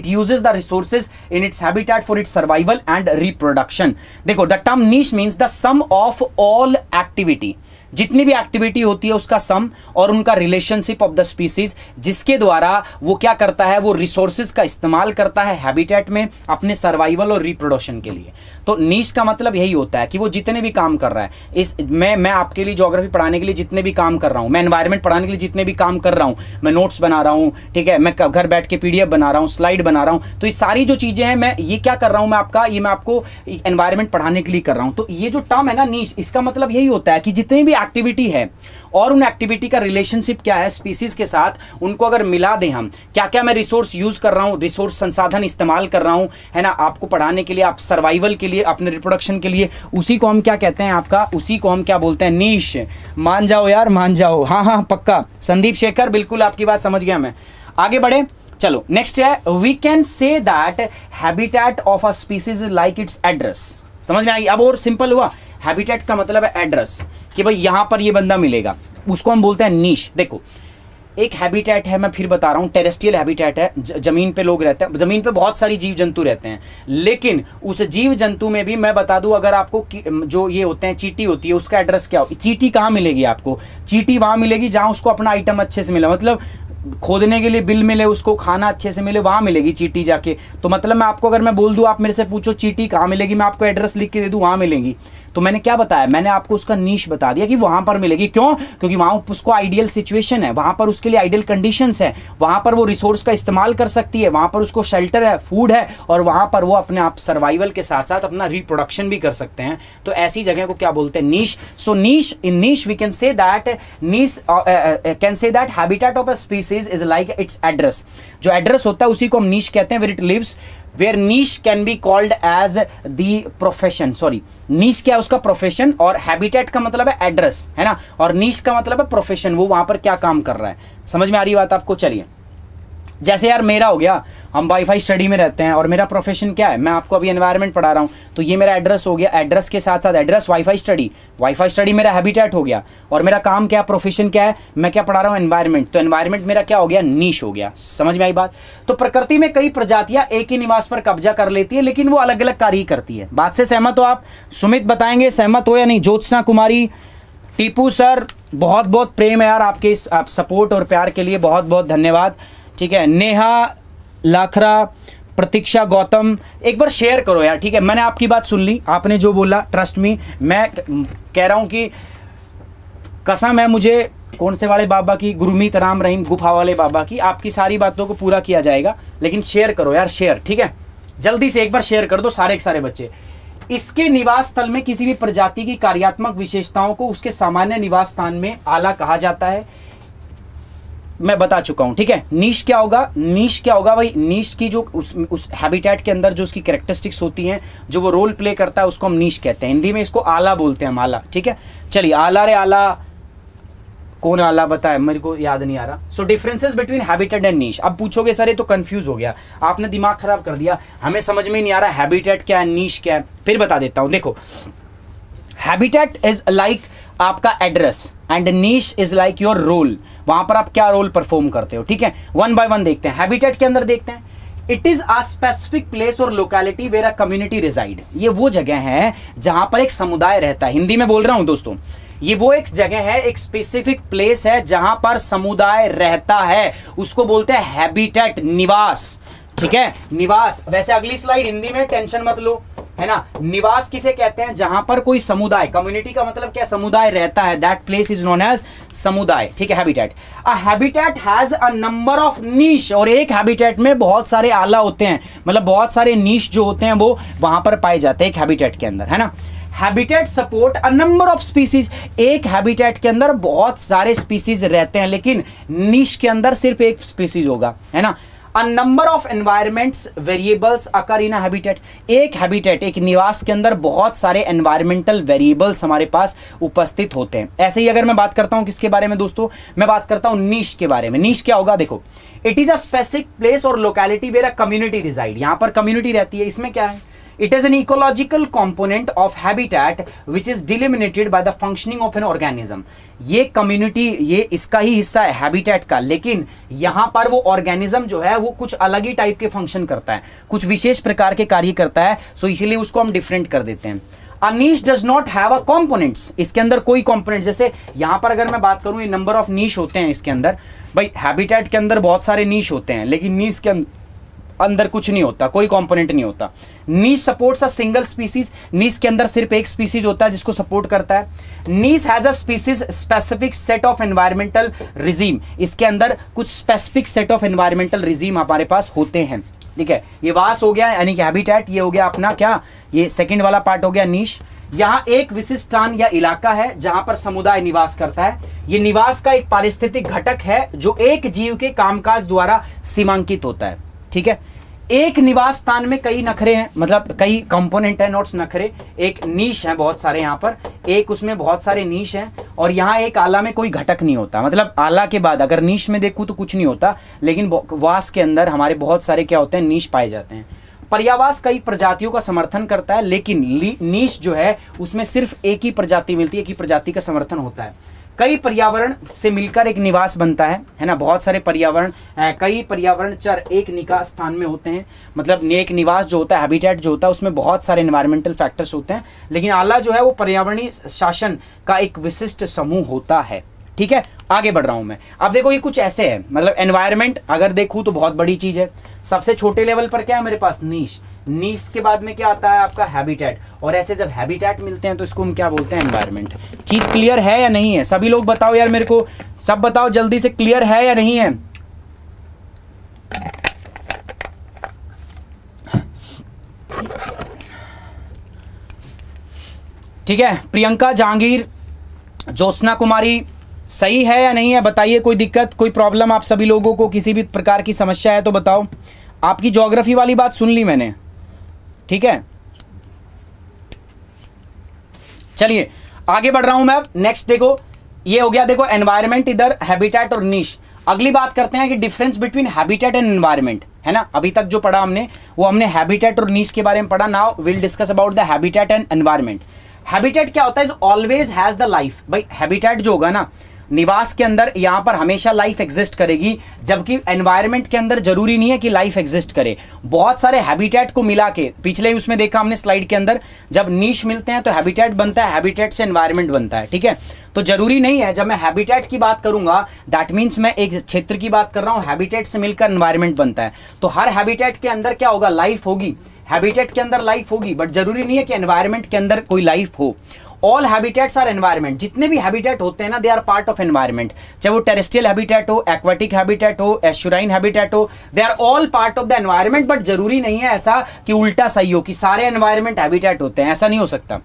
uses the resources in its habitat for its survival and reproduction। देखो the term niche means the sum of all activity, जितनी भी activity होती है उसका सम, और उनका relationship of the species, जिसके द्वारा वो क्या करता है, वो रिसोर्सेज का इस्तेमाल करता है हैबिटेट में अपने सर्वाइवल और रिप्रोडक्शन के लिए। तो नीश का मतलब यही होता है कि वो जितने भी काम कर रहा है, इस मैं आपके लिए ज्योग्राफी पढ़ाने के लिए जितने भी काम कर रहा हूँ, मैं एनवायरमेंट पढ़ाने के लिए जितने भी काम कर रहा हूँ, मैं नोट्स बना रहा हूँ, ठीक है, मैं घर बैठ के PDF बना रहा हूँ, स्लाइड बना रहा हूँ, तो ये सारी जो चीज़ें हैं, मैं ये क्या कर रहा हूँ, मैं आपको एनवायरमेंट पढ़ाने के लिए कर रहा हूँ। तो ये जो टर्म है ना नीश, इसका मतलब यही होता है कि जितनी भी एक्टिविटी है और उन एक्टिविटी का रिलेशनशिप क्या है स्पीसीज के साथ, उनको अगर मिला दें हम, क्या क्या मैं रिसोर्स यूज कर रहा हूं, रिसोर्स संसाधन इस्तेमाल कर रहा हूं, है ना, आपको पढ़ाने के लिए, आप सर्वाइवल के लिए, अपने रिप्रोडक्शन के लिए, उसी को हम क्या कहते हैं, आपका उसी को हम क्या बोलते हैं, नीश। मान जाओ यार, मान जाओ, हाँ हाँ पक्का, संदीप शेखर, बिल्कुल आपकी बात समझ गया मैं। आगे बढ़े, चलो नेक्स्ट है, we can say that habitat of a species like its address. समझ में आई, अब और सिंपल हुआ। हैबिटेट का मतलब है एड्रेस, कि भाई यहां पर ये बंदा मिलेगा, उसको हम बोलते हैं नीश। देखो एक हैबिटेट है, मैं फिर बता रहा हूँ, टेरेस्ट्रियल हैबिटेट है, जमीन पे लोग रहते हैं, जमीन पे बहुत सारी जीव जंतु रहते हैं, लेकिन उस जीव जंतु में भी मैं बता दूं, अगर आपको जो ये होते हैं, चींटी होती है, उसका एड्रेस क्या हो, चींटी कहाँ मिलेगी आपको, चींटी वहां मिलेगी जहां उसको अपना आइटम अच्छे से मिला, मतलब खोदने के लिए बिल मिले, उसको खाना अच्छे से मिले, वहां मिलेगी चींटी जाके। तो मतलब मैं आपको, अगर मैं बोल दूं, आप मेरे से पूछो चींटी कहाँ मिलेगी, मैं आपको एड्रेस लिख के दे दूं, वहां मिलेगी, तो मैंने क्या बताया, मैंने आपको उसका नीश बता दिया कि वहां पर मिलेगी। क्यों? क्योंकि वहां उसको आइडियल सिचुएशन है, वहां पर उसके लिए आइडियल कंडीशंस है, वहां पर वो रिसोर्स का इस्तेमाल कर सकती है, वहां पर उसको शेल्टर है, फूड है, और वहां पर वो अपने आप सर्वाइवल के साथ साथ अपना रिप्रोडक्शन भी कर सकते हैं। तो ऐसी जगह को क्या बोलते हैं, niche. So niche, in niche we can say that habitat of a species is like its address. जो एड्रेस होता है उसी को हम नीश कहते हैं, where it lives where niche can be called as the profession, sorry niche क्या है उसका प्रोफेशन, और हैबिटेट का मतलब है एड्रेस, है ना, और नीश का मतलब है प्रोफेशन, वो वहां पर क्या काम कर रहा है। समझ में आ रही बात आपको? चलिए, जैसे यार मेरा हो गया, हम वाईफाई स्टडी में रहते हैं और मेरा प्रोफेशन क्या है, मैं आपको अभी एनवायरनमेंट पढ़ा रहा हूँ, तो ये मेरा एड्रेस हो गया, एड्रेस के साथ साथ एड्रेस वाईफाई स्टडी मेरा हैबिटेट हो गया, और मेरा काम क्या, प्रोफेशन क्या है, मैं क्या पढ़ा रहा हूँ, एनवायरनमेंट, तो एनवायरनमेंट मेरा क्या हो गया, नीश हो गया। समझ में आई बात? तो प्रकृति में कई प्रजातियां एक ही निवास पर कब्जा कर लेती है, लेकिन वो अलग अलग कार्य करती है। बात से सहमत हो आप? सुमित बताएंगे सहमत हो या नहीं? ज्योत्सना कुमारी, टीपू सर, बहुत बहुत प्रेम है यार आपके इस आप सपोर्ट और प्यार के लिए, बहुत बहुत धन्यवाद। ठीक है, नेहा लाखरा, प्रतीक्षा गौतम, एक बार शेयर करो यार। ठीक है, मैंने आपकी बात सुन ली, आपने जो बोला, ट्रस्ट मी, मैं कह रहा हूं कि कसम है मुझे कौन से वाले बाबा की, गुरमीत राम रहीम गुफा वाले बाबा की, आपकी सारी बातों को पूरा किया जाएगा, लेकिन शेयर करो यार, शेयर। ठीक है, जल्दी से एक बार शेयर कर दो सारे के सारे बच्चे। इसके निवास स्थल में किसी भी प्रजाति की कार्यात्मक विशेषताओं को उसके सामान्य निवास स्थान में आला कहा जाता है। मैं बता चुका हूं। ठीक है, नीश क्या होगा, नीश क्या होगा भाई, नीश की जो उस हैबिटेट के अंदर जो उसकी कैरेक्टरिस्टिक्स होती हैं, जो वो रोल प्ले करता है, उसको हम नीश कहते हैं। हिंदी में इसको आला बोलते हैं, हम आला। ठीक है, चलिए, आला रे आला, कौन आला बताए, मेरे को याद नहीं आ रहा। सो डिफरेंसेस बिटवीन हैबिटेट एंड नीश। अब पूछोगे सर ये तो कंफ्यूज हो गया, आपने दिमाग खराब कर दिया, हमें समझ में नहीं आ रहा हैबिटेट क्या है, नीश क्या है। फिर बता देता हूं, देखो, हैबिटेट इज लाइक आपका address and niche is like your role, वहां पर आप क्या रोल परफॉर्म करते हो। ठीक है, वन बाय वन देखते हैं। हैबिटेट के अंदर देखते हैं, it is a specific place और locality where a community reside. ये वो जगह है जहां पर एक समुदाय रहता है। हिंदी में बोल रहा हूं दोस्तों, ये वो एक जगह है, एक स्पेसिफिक प्लेस है जहां पर समुदाय रहता है, उसको बोलते हैं हैबिटेट, निवास। ठीक है, निवास। वैसे अगली स्लाइड हिंदी में, टेंशन मत लो, है ना। निवास किसे कहते हैं, जहां पर कोई समुदाय, कम्युनिटी का मतलब क्या, समुदाय रहता है, that place is known as समुदाय। ठीक है, habitat. A habitat has a number of niche, और एक हैबिटेट में बहुत सारे आला होते हैं, मतलब बहुत सारे नीश जो होते हैं वो वहां पर पाए जाते हैं एक हैबिटेट के अंदर, है ना। Habitat support a number of species, एक हैबिटेट के अंदर बहुत सारे स्पीसीज रहते हैं, लेकिन नीश के अंदर सिर्फ एक स्पीसीज होगा, है ना। A number of environments variables occur in a habitat, एक हैबिटेट, एक निवास के अंदर बहुत सारे environmental variables हमारे पास उपस्थित होते हैं। ऐसे ही अगर मैं बात करता हूं किसके बारे में दोस्तों, मैं बात करता हूं नीश के बारे में। नीश क्या होगा, देखो, it is a specific place और locality where a community reside, यहां पर कम्युनिटी रहती है। इसमें क्या है, it is an ecological component of habitat which is delimited by the functioning of an organism। ये कम्युनिटी, ये इसका ही हिस्सा है हैबिटेट का, लेकिन यहां पर वो ऑर्गेनिज्म जो है वो कुछ अलग ही टाइप के फंक्शन करता है, कुछ विशेष प्रकार के कार्य करता है, सो इसीलिए उसको हम डिफरेंट कर देते हैं। A niche does not have a components, इसके अंदर कोई कंपोनेंट, जैसे यहां पर अगर मैं बात करूं, ये नंबर ऑफ नीश होते हैं इसके अंदर, भाई हैबिटेट के अंदर बहुत सारे नीश होते हैं, लेकिन नीश के अंदर कुछ नहीं होता, कोई कंपोनेंट नहीं होता। नीश सपोर्ट्स अ सिंगल स्पीसीज, नीश के अंदर सिर्फ एक स्पीसीज होता है जिसको सपोर्ट करता है। Niche has a species specific set of environmental regime, इसके अंदर कुछ specific set of environmental regime हमारे पास होते हैं। ठीक है, ये वास हो गया यानी कि हैबिटेट, ये हो गया अपना क्या, ये सेकंड वाला पार्ट हो गया नीश। यहाँ एक विशिष्ट स्थान या इलाका है जहां पर समुदाय निवास करता है। ये निवास का एक पारिस्थितिक घटक है जो एक जीव के कामकाज द्वारा सीमांकित होता है। ठीक है, एक निवास स्थान में कई नखरे हैं, मतलब कई कंपोनेंट है, नोट्स नखरे, एक नीश है, बहुत सारे यहाँ पर, एक उसमें बहुत सारे नीश हैं, और यहाँ एक आला में कोई घटक नहीं होता, मतलब आला के बाद अगर नीश में देखूँ तो कुछ नहीं होता, लेकिन वास के अंदर हमारे बहुत सारे क्या होते हैं, नीश पाए जाते हैं। पर्यावास कई प्रजातियों का समर्थन करता है, लेकिन नीश जो है उसमें सिर्फ एक ही प्रजाति मिलती है, एक ही प्रजाति का समर्थन होता है। कई पर्यावरण से मिलकर एक निवास बनता है ना, बहुत सारे पर्यावरण, कई पर्यावरण चर एक निवास स्थान में होते हैं, मतलब एक निवास जो होता है, हैबिटेट जो होता है, उसमें बहुत सारे एनवायरमेंटल फैक्टर्स होते हैं, लेकिन आला जो है वो पर्यावरणीय शासन का एक विशिष्ट समूह होता है। ठीक है, आगे बढ़ रहा हूं मैं। अब देखो ये कुछ ऐसे है, मतलब एनवायरमेंट अगर देखूं तो बहुत बड़ी चीज है। सबसे छोटे लेवल पर क्या है मेरे पास, नीश, नीश के बाद में क्या आता है आपका हैबिटेट, और ऐसे जब हैबिटेट मिलते हैं तो इसको हम क्या बोलते हैं, एनवायरमेंट। चीज क्लियर है या नहीं है, सभी लोग बताओ यार मेरे को, सब बताओ जल्दी से, क्लियर है या नहीं है। ठीक है, प्रियंका जहांगीर, ज्योत्सना कुमारी, सही है या नहीं है बताइए, कोई दिक्कत, कोई प्रॉब्लम आप सभी लोगों को, किसी भी प्रकार की समस्या है तो बताओ। आपकी ज्योग्राफी वाली बात सुन ली मैंने, ठीक है। चलिए आगे बढ़ रहा हूं मैं अब। नेक्स्ट देखो, ये हो गया देखो एनवायरनमेंट इधर, हैबिटेट और नीश। अगली बात करते हैं कि difference between habitat and environment, है ना। अभी तक जो पढ़ा हमने वो हमने हैबिटेट और नीश के बारे में पढ़ा। Now will discuss about the habitat and environment. Habitat क्या होता है? Is always has the life. भाई हैबिटेट जो होगा ना, निवास के अंदर यहां पर हमेशा लाइफ एग्जिस्ट करेगी, जबकि एनवायरनमेंट के अंदर जरूरी नहीं है कि लाइफ एग्जिस्ट करे। बहुत सारे हैबिटेट को मिला के, पिछले उसमें देखा हमने स्लाइड के अंदर, जब नीश मिलते हैं तो हैबिटेट बनता है, हैबिटेट से एनवायरनमेंट बनता है, ठीक है। तो जरूरी नहीं है, जब मैं हैबिटेट की बात करूंगा दैट मीन्स मैं एक क्षेत्र की बात कर रहा हूं, हैबिटेट से मिलकर एनवायरनमेंट बनता है। तो हर हैबिटेट के अंदर क्या होगा? लाइफ होगी। हैबिटेट के अंदर लाइफ होगी, बट जरूरी नहीं है कि एनवायरनमेंट के अंदर कोई लाइफ हो। All habitats are environment. जितने भी हैबिटेट होते हैं ना, they are part of environment. चाहे वो टेरेस्ट्रियल हैबिटेट हो, एक्वाटिक हैबिटेट हो, एस्चुराइन हैबिटेट हो, they are all part of the environment. But जरूरी नहीं है ऐसा कि उल्टा सही हो कि सारे एनवायरनमेंट हैबिटेट होते हैं, ऐसा नहीं हो सकता,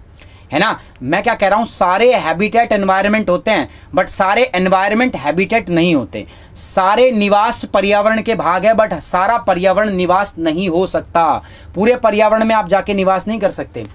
है ना। मैं क्या कह रहा हूं, सारे हैबिटेट एनवायरनमेंट होते हैं, बट सारे एनवायरनमेंट हैबिटेट नहीं होते। सारे निवास पर्यावरण के भाग है, बट सारा पर्यावरण निवास नहीं हो सकता। पूरे पर्यावरण में आप जाके निवास नहीं कर सकते।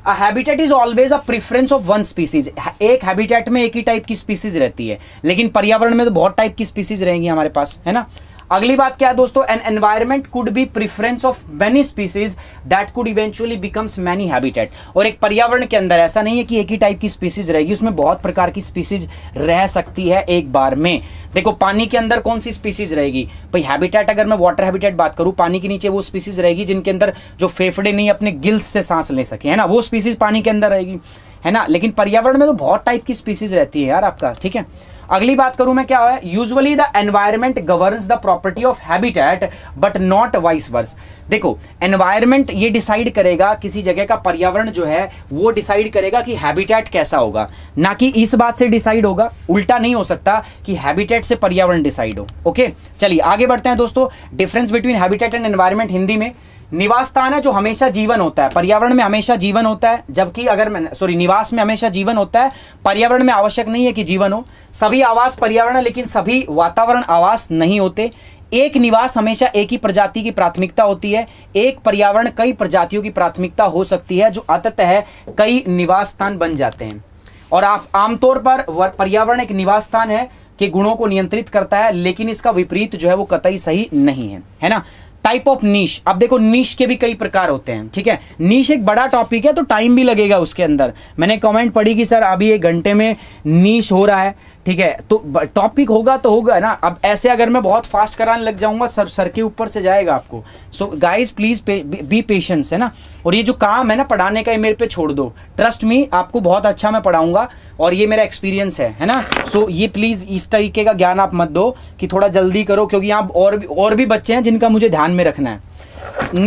A habitat is always a preference of one species। एक हैबिटेट में एक ही टाइप की स्पीसीज रहती है, लेकिन पर्यावरण में तो बहुत टाइप की स्पीसीज रहेंगी हमारे पास, है ना। अगली बात क्या है दोस्तों? An environment could be preference of many species that could eventually becomes many habitat. और एक पर्यावरण के अंदर ऐसा नहीं है कि एक ही टाइप की स्पीसीज रहेगी, उसमें बहुत प्रकार की स्पीसीज रह सकती है एक बार में। देखो पानी के अंदर कौन सी स्पीसीज रहेगी? भाई हैबिटेट, अगर मैं वाटर हैबिटेट बात करूं, पानी के नीचे वो स्पीसीज रहेगी जिनके अंदर जो फेफड़े नहीं अपने गिल्स से सांस ले सके, है ना, वो स्पीसीज पानी के अंदर रहेगी, है ना। लेकिन पर्यावरण में तो बहुत टाइप की स्पीसीज रहती है यार आपका, ठीक है। अगली बात करूं मैं, क्या है? Usually the environment governs the property of habitat but not vice versa. देखो एनवायरनमेंट ये डिसाइड करेगा, किसी जगह का पर्यावरण जो है वो डिसाइड करेगा कि हैबिटेट कैसा होगा, ना कि इस बात से डिसाइड होगा। उल्टा नहीं हो सकता कि हैबिटेट से पर्यावरण डिसाइड हो। ओके चलिए आगे बढ़ते हैं दोस्तों। Difference between habitat and environment Hindi में, निवास स्थान है जो हमेशा जीवन होता है, पर्यावरण में हमेशा जीवन होता है, जबकि अगर मैं निवास में हमेशा जीवन होता है, पर्यावरण में आवश्यक नहीं है कि जीवन हो। सभी आवास पर्यावरण है, लेकिन सभी वातावरण आवास नहीं होते। एक निवास हमेशा एक ही प्रजाति की प्राथमिकता होती है, एक पर्यावरण कई प्रजातियों की प्राथमिकता हो सकती है, जो अंततः कई निवास स्थान बन जाते हैं। और आप आमतौर पर पर्यावरण एक निवास स्थान है के गुणों को नियंत्रित करता है, लेकिन इसका विपरीत जो है वो कतई सही नहीं है, है ना। टाइप ऑफ नीश, अब देखो नीश के भी कई प्रकार होते हैं, ठीक है। नीश एक बड़ा टॉपिक है तो टाइम भी लगेगा उसके अंदर। मैंने कमेंट पढ़ी कि सर अभी 1 घंटे में नीश हो रहा है, ठीक है, तो टॉपिक होगा तो होगा ना। अब ऐसे अगर मैं बहुत फास्ट कराने लग जाऊंगा, सर के ऊपर से जाएगा आपको। So guys please be patience, है ना। और ये जो काम है ना पढ़ाने का, ये मेरे पे छोड़ दो। ट्रस्ट मी, आपको बहुत अच्छा मैं पढ़ाऊंगा और ये मेरा एक्सपीरियंस है ना। सो ये प्लीज इस तरीके का ज्ञान आप मत दो कि थोड़ा जल्दी करो, क्योंकि यहाँ और भी बच्चे हैं जिनका मुझे ध्यान में रखना है।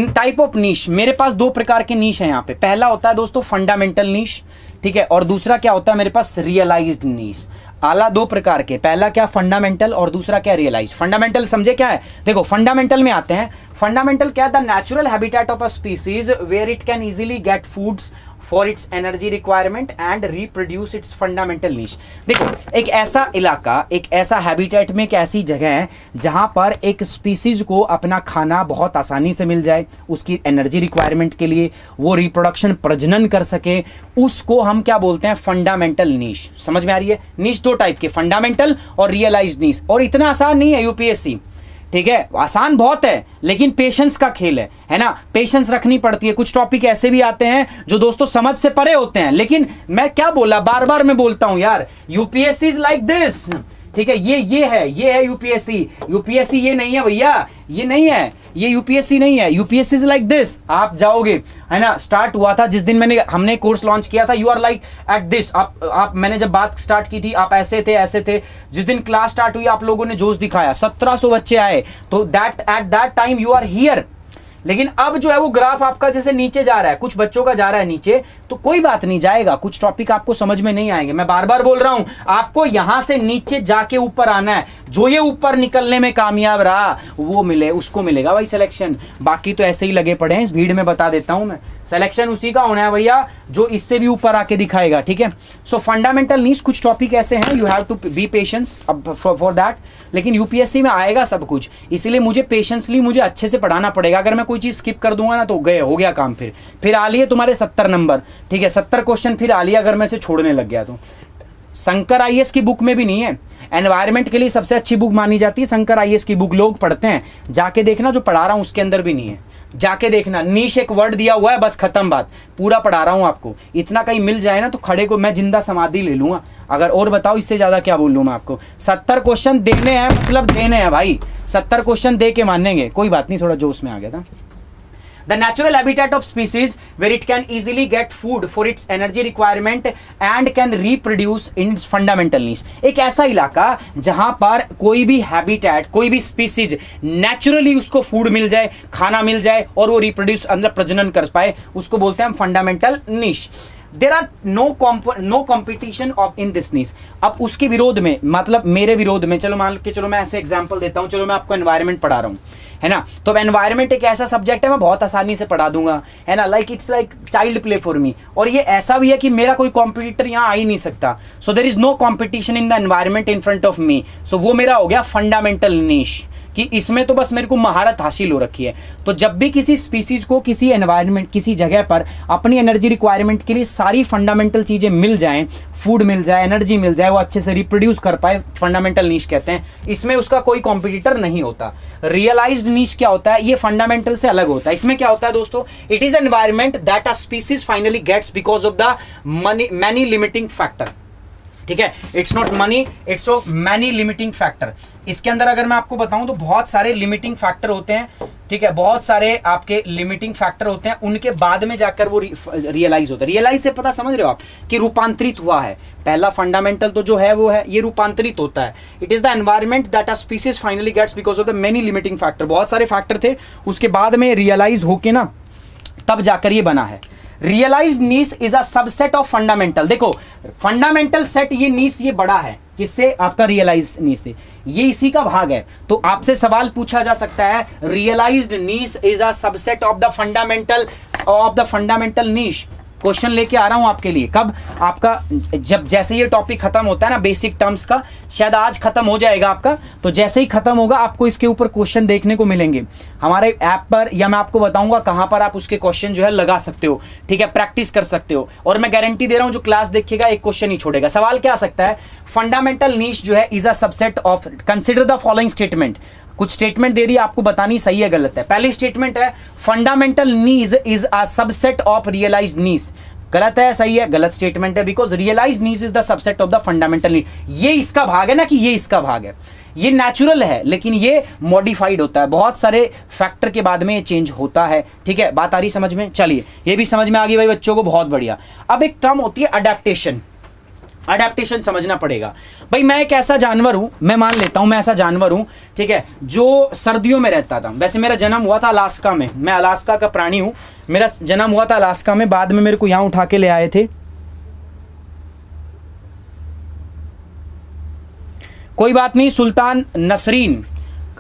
टाइप ऑफ नीश, मेरे पास 2 प्रकार के नीश है यहाँ पे। पहला होता है दोस्तों फंडामेंटल नीश, ठीक है, और दूसरा क्या होता है मेरे पास? रियलाइज्ड नीश। आला 2 प्रकार के, पहला क्या फंडामेंटल और दूसरा क्या रियलाइज। फंडामेंटल समझे क्या है? देखो फंडामेंटल में आते हैं। फंडामेंटल क्या है? The natural habitat of a species where it can easily get foods for its energy requirement and reproduce its fundamental niche. देखो एक ऐसा इलाका, एक ऐसा हैबिटेट में एक ऐसी जगह है जहां पर एक स्पीसीज को अपना खाना बहुत आसानी से मिल जाए, उसकी एनर्जी रिक्वायरमेंट के लिए वो रिप्रोडक्शन प्रजनन कर सके, उसको हम क्या बोलते हैं? फंडामेंटल नीश। समझ में आ रही है? नीश 2 टाइप के, फंडामेंटल और रियलाइज्ड नीश। और इतना आसान नहीं है यूपीएससी, ठीक है, आसान बहुत है, लेकिन पेशेंस का खेल है ना। पेशेंस रखनी पड़ती है। कुछ टॉपिक ऐसे भी आते हैं जो दोस्तों समझ से परे होते हैं, लेकिन मैं क्या बोला, बार बार मैं बोलता हूं यार, यूपीएससी इज लाइक दिस, ठीक है। ये है यूपीएससी। यूपीएससी ये नहीं है भैया, ये नहीं है, ये यूपीएससी नहीं है। UPSC is like this. आप जाओगे, है ना, स्टार्ट हुआ था जिस दिन हमने कोर्स लॉन्च किया था, you are like at this. आप मैंने जब बात स्टार्ट की थी आप ऐसे थे। जिस दिन क्लास स्टार्ट हुई आप लोगों ने जोश दिखाया, 1700 बच्चे आए, तो at that time you are here. लेकिन अब जो है वो ग्राफ आपका जैसे नीचे जा रहा है, कुछ बच्चों का जा रहा है नीचे, तो कोई बात नहीं, जाएगा। कुछ टॉपिक आपको समझ में नहीं आएंगे, मैं बार बार बोल रहा हूं, आपको यहां से नीचे जाके ऊपर आना है। जो ये ऊपर निकलने में कामयाब रहा वो उसको मिलेगा भाई सिलेक्शन। बाकी तो ऐसे ही लगे पड़े हैं इस भीड़ में, बता देता हूं मैं, सिलेक्शन उसी का होना है भैया जो इससे भी ऊपर आके दिखाएगा, ठीक है। सो फंडामेंटल नीड्स कुछ टॉपिक ऐसे हैं, you have to be patience for that, लेकिन यूपीएससी में आएगा सब कुछ, इसलिए मुझे पेशेंसली मुझे अच्छे से पढ़ाना पड़ेगा। अगर मैं कोई चीज़ स्किप कर दूंगा ना तो गए हो गया काम, फिर आ लिए तुम्हारे 70 नंबर, ठीक है, 70 क्वेश्चन फिर आ लिए अगर मैं से छोड़ने लग गया तो। शंकर आईएएस की बुक में भी नहीं है, एनवायरनमेंट के लिए सबसे अच्छी बुक मानी जाती है शंकर आईएएस की बुक, लोग पढ़ते हैं, जाके देखना जो पढ़ा रहा हूँ उसके अंदर भी नहीं है, जाके देखना। नीश एक वर्ड दिया हुआ है, बस खत्म बात, पूरा पढ़ा रहा हूँ आपको। इतना कहीं मिल जाए ना तो खड़े को मैं जिंदा समाधि ले लूँगा, अगर और बताओ इससे ज़्यादा क्या बोल लूँ मैं आपको। 70 क्वेश्चन देने हैं, मतलब देने हैं भाई, 70 क्वेश्चन दे के मानेंगे। कोई बात नहीं, थोड़ा जोश में आ गया था। The natural habitat of species where it can easily get food for its energy requirement and can reproduce in its fundamental needs। एक ऐसा इलाका जहां पर कोई भी हैबिटेट, कोई भी स्पीसीज नेचुरली उसको फूड मिल जाए, खाना मिल जाए और वो रिप्रोड्यूस अंदर प्रजनन कर पाए, उसको बोलते हैं हम fundamental niche. There are no competition of in this niche. अब उसके विरोध में, मतलब मेरे विरोध में, चलो मान के चलो मैं ऐसे एग्जांपल देता हूँ, चलो मैं आपको एनवायरनमेंट पढ़ा रहा हूँ, है ना, तो एनवायरनमेंट एक ऐसा सब्जेक्ट है मैं बहुत आसानी से पढ़ा दूंगा, है ना, like it's like child play for me. और ये ऐसा भी है कि मेरा कोई कॉम्पिटिटर यहाँ आ ही नहीं सकता, so there is no competition in the environment in front of me. So वो मेरा हो गया फंडामेंटल नीश, कि इसमें तो बस मेरे को महारत हासिल हो रखी है। तो जब भी किसी स्पीसीज को किसी एनवायरनमेंट, किसी जगह पर अपनी एनर्जी रिक्वायरमेंट के लिए सारी फंडामेंटल चीज़ें मिल जाएं, फूड मिल जाए, एनर्जी मिल जाए, वो अच्छे से रिप्रोड्यूस कर पाए, फंडामेंटल नीश कहते हैं। इसमें उसका कोई कॉम्पिटिटर नहीं होता। रियलाइज्ड नीश क्या होता है, ये फंडामेंटल से अलग होता है। इसमें क्या होता है दोस्तों, it is environment that a species finally gets because of the many limiting factor, ठीक है। It's not money, it's many limiting factor. इसके अंदर अगर मैं आपको बताऊं तो बहुत सारे लिमिटिंग फैक्टर होते हैं, ठीक है, बहुत सारे आपके लिमिटिंग फैक्टर होते हैं, उनके बाद में जाकर वो रियलाइज होता है। रियलाइज से पता समझ रहे हो आप कि रूपांतरित हुआ है। पहला फंडामेंटल तो जो है वो है, ये रूपांतरित होता है। It is the environment that a species finally gets because of the many limiting factor. बहुत सारे फैक्टर थे, उसके बाद में रियलाइज होके ना तब जाकर ये बना है। Realised niche is a subset of fundamental. देखो फंडामेंटल सेट, ये नीश ये बड़ा है किससे, आपका रियलाइज नीश से, ये इसी का भाग है। तो आपसे सवाल पूछा जा सकता है, realised niche is a subset of the fundamental niche. Question लेके आ रहा हूं आपके लिए, कब, आपका जब जैसे ये टॉपिक खत्म होता है ना बेसिक टर्म्स का, शायद आज खत्म हो जाएगा आपका, तो जैसे ही खत्म होगा आपको इसके ऊपर क्वेश्चन देखने को मिलेंगे हमारे ऐप पर, या मैं आपको बताऊंगा कहां पर आप उसके क्वेश्चन जो है लगा सकते हो, ठीक है, प्रैक्टिस कर सकते हो। और मैं गारंटी दे रहा हूं जो क्लास देखेगा एक क्वेश्चन ही छोड़ेगा। सवाल क्या आ सकता है, फंडामेंटल नीश जो है is a subset of, consider the following statement. कुछ स्टेटमेंट दे दी, आपको बतानी सही है गलत है। पहली स्टेटमेंट है fundamental niches is a subset of realised niches. गलत है, सही है, गलत स्टेटमेंट है, because realised niches is the subset of the fundamental need. ये इसका भाग है ना, कि ये इसका भाग है, ये नेचुरल है लेकिन ये मॉडिफाइड होता है, बहुत सारे फैक्टर के बाद में ये चेंज होता है, ठीक है। बात आ रही समझ में, चलिए ये भी समझ में आ गई भाई बच्चों को, बहुत बढ़िया। अब एक टर्म होती है अडेप्टेशन। अडेप्टेशन समझना पड़ेगा भाई। मैं एक ऐसा जानवर हूं, मैं मान लेता हूं मैं ऐसा जानवर हूं, ठीक है, जो सर्दियों में रहता था। वैसे मेरा जन्म हुआ था अलास्का में, मैं अलास्का का प्राणी हूं, मेरा जन्म हुआ था अलास्का में, बाद में मेरे को यहां उठा के ले आए थे। कोई बात नहीं, सुल्तान नसरीन,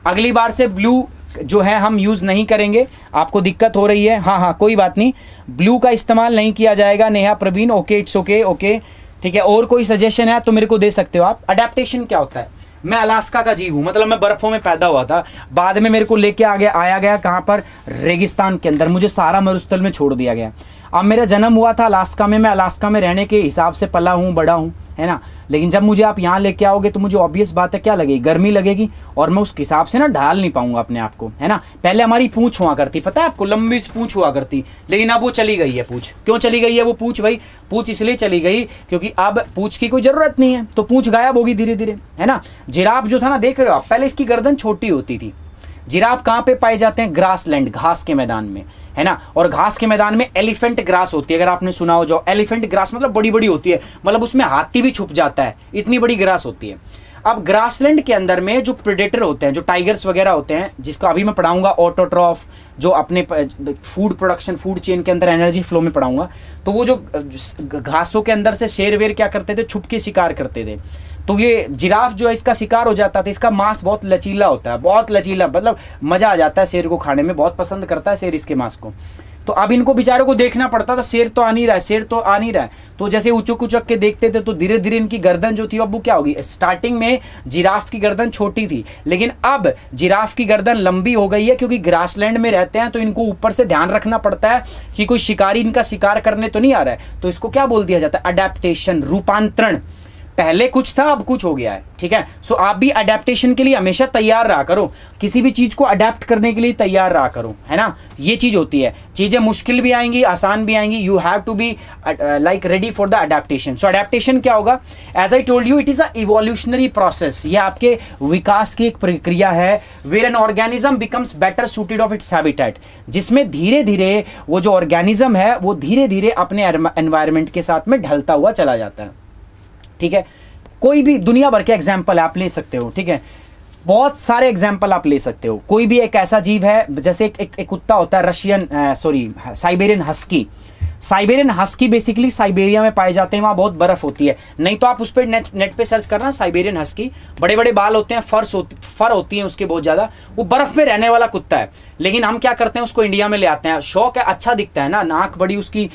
अगली बार से ब्लू जो है हम यूज़ नहीं करेंगे, आपको दिक्कत हो रही है, हाँ कोई बात नहीं, ब्लू का इस्तेमाल नहीं किया जाएगा। Neha Praveen, okay, it's okay, okay, ठीक है। और कोई सजेशन है तो मेरे को दे सकते हो आप। अडेप्टेशन क्या होता है, मैं अलास्का का जीव हूँ, मतलब मैं बर्फ़ों में पैदा हुआ था, बाद में मेरे को लेके आया गया कहाँ पर, रेगिस्तान के अंदर, मुझे सारा मरुस्थल में छोड़ दिया गया। अब मेरा जन्म हुआ था अलास्का में, मैं अलास्का में रहने के हिसाब से पला हूँ, बड़ा हूँ, है ना। लेकिन जब मुझे आप यहाँ लेके आओगे तो मुझे ऑब्वियस बात है क्या लगेगी, गर्मी लगेगी, और मैं उस हिसाब से ना ढाल नहीं पाऊंगा अपने आप को, है ना। पहले हमारी पूंछ हुआ करती, पता है आपको, लंबी सी पूंछ हुआ करती, लेकिन अब वो चली गई है पूंछ। क्यों चली गई है वो पूंछ भाई, पूंछ इसलिए चली गई क्योंकि अब पूंछ की कोई ज़रूरत नहीं है, तो पूंछ गायब होगी धीरे धीरे, है ना। जिराफ जो था ना, देख रहे हो आप, पहले इसकी गर्दन छोटी होती थी। जिराफ कहाँ पे पाए जाते हैं, ग्रासलैंड, घास के मैदान में, है ना। और घास के मैदान में एलिफेंट ग्रास होती है, अगर आपने सुना हो जो एलिफेंट ग्रास, मतलब बड़ी बड़ी होती है, मतलब उसमें हाथी भी छुप जाता है, इतनी बड़ी ग्रास होती है। अब ग्रासलैंड के अंदर में जो प्रेडेटर होते हैं, जो टाइगर्स वगैरह होते हैं, जिसको अभी मैं पढ़ाऊंगा ऑटोट्रॉफ, जो अपने फूड प्रोडक्शन, फूड चेन के अंदर एनर्जी फ्लो में पढ़ाऊंगा, तो वो जो घासों के अंदर से शेर वेर क्या करते थे, छुप के शिकार करते थे। तो ये जिराफ जो है इसका शिकार हो जाता था। इसका मांस बहुत लचीला होता है, बहुत लचीला, मतलब मज़ा आ जाता है शेर को खाने में, बहुत पसंद करता है शेर इसके मांस को। तो अब इनको बेचारों को देखना पड़ता था, शेर तो आ नहीं रहा है, शेर तो आ नहीं रहा है, तो जैसे उचक उचक के देखते थे, तो धीरे धीरे इनकी गर्दन जो थी अब वो क्या होगी, स्टार्टिंग में जिराफ की गर्दन छोटी थी, लेकिन अब जिराफ की गर्दन लंबी हो गई है, क्योंकि ग्रासलैंड में रहते हैं तो इनको ऊपर से ध्यान रखना पड़ता है कि कोई शिकारी इनका शिकार करने तो नहीं आ रहा है। तो इसको क्या बोल दिया जाता है, अडेप्टेशन, रूपांतरण। पहले कुछ था अब कुछ हो गया है, ठीक है। सो आप भी अडेप्टेशन के लिए हमेशा तैयार रहा करो, किसी भी चीज को अडेप्ट करने के लिए तैयार रहा करो, है ना। ये चीज होती है, चीजें मुश्किल भी आएंगी, आसान भी आएंगी, you have to be like ready for the adaptation. So adaptation क्या होगा, as I told you, it is a evolutionary process, ये आपके विकास की एक प्रक्रिया है, where an organism becomes better suited of its habitat, जिसमें धीरे धीरे वो जो ऑर्गेनिज्म है वो धीरे धीरे अपने एनवायरनमेंट के साथ में ढलता हुआ चला जाता है, ठीक है। कोई भी दुनिया भर के एग्जाम्पल आप ले सकते हो, ठीक है, बहुत सारे एग्जाम्पल आप ले सकते हो। कोई भी एक ऐसा जीव है, जैसे एक कुत्ता होता है Siberian husky. Siberian husky basically Siberia में पाए जाते हैं, वहाँ बहुत बर्फ होती है, नहीं तो आप उस पर नेट पे सर्च करना, साइबेरियन हस्की, बड़े बड़े बाल होते हैं, फर होती हैं उसके बहुत ज़्यादा, वो बर्फ में रहने वाला कुत्ता है। लेकिन हम क्या करते हैं, उसको इंडिया में ले आते हैं, शौक है, अच्छा दिखता है ना, नाक बड़ी उसकी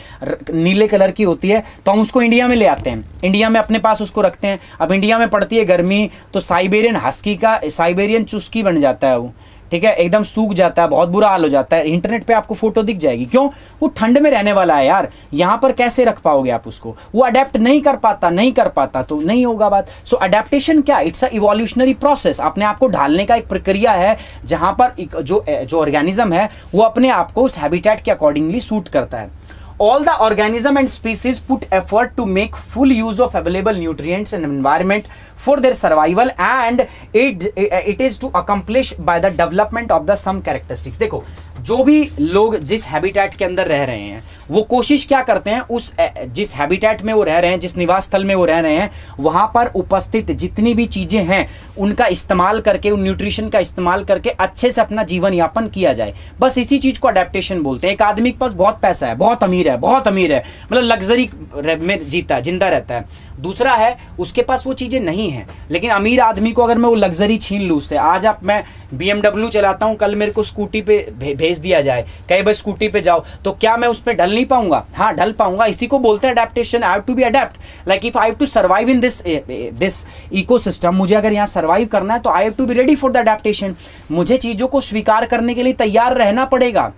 नीले कलर की होती है, तो हम उसको इंडिया में ले आते हैं, इंडिया में अपने पास उसको रखते हैं। अब इंडिया में पड़ती है गर्मी, तो साइबेरियन हस्की का साइबेरियन चुस्की बन जाता है वो, ठीक है, एकदम सूख जाता है, बहुत बुरा हाल हो जाता है। इंटरनेट पे आपको फोटो दिख जाएगी, क्यों, वो ठंड में रहने वाला है यार, यहाँ पर कैसे रख पाओगे आप उसको, वो अडेप्ट नहीं कर पाता तो नहीं होगा बात। सो अडेप्टेशन क्या, इट्स अ इवोल्यूशनरी प्रोसेस, अपने आप को ढालने का एक प्रक्रिया है, जहाँ पर जो ऑर्गेनिज्म है वो अपने आप को उस हैबिटेट के अकॉर्डिंगली सूट करता है। All the organism and species put effort to make full use of available nutrients and environment for their survival, and it is to accomplish by the development of the some characteristics। देखो, जो भी लोग जिस habitat के अंदर रह रहे हैं वो कोशिश क्या करते हैं, उस जिस हैबिटेट में वो रह रहे हैं, जिस निवास स्थल में वो रह रहे हैं, वहाँ पर उपस्थित जितनी भी चीज़ें हैं उनका इस्तेमाल करके, उन न्यूट्रिशन का इस्तेमाल करके अच्छे से अपना जीवन यापन किया जाए, बस इसी चीज़ को अडेप्टेशन बोलते हैं। एक आदमी के पास बहुत पैसा है, बहुत अमीर है, मतलब लग्जरी में जीता है, जिंदा रहता है। दूसरा है उसके पास वो चीज़ें नहीं हैं, लेकिन अमीर आदमी को अगर मैं वो लग्जरी छीन लूँ उससे, आज आप मैं BMW चलाता हूँ, कल मेरे को स्कूटी पे भेज दिया जाए, कहे भाई स्कूटी पे जाओ, तो क्या मैं उस पर ढल नहीं पाऊंगा? हाँ, ढल पाऊंगा। इसी को बोलते हैं adaptation. I have to be adapt, like if I have to survive in this ecosystem, मुझे अगर यहाँ सर्वाइव करना है तो I have to be ready for the adaptation, मुझे चीज़ों को स्वीकार करने के लिए तैयार रहना पड़ेगा,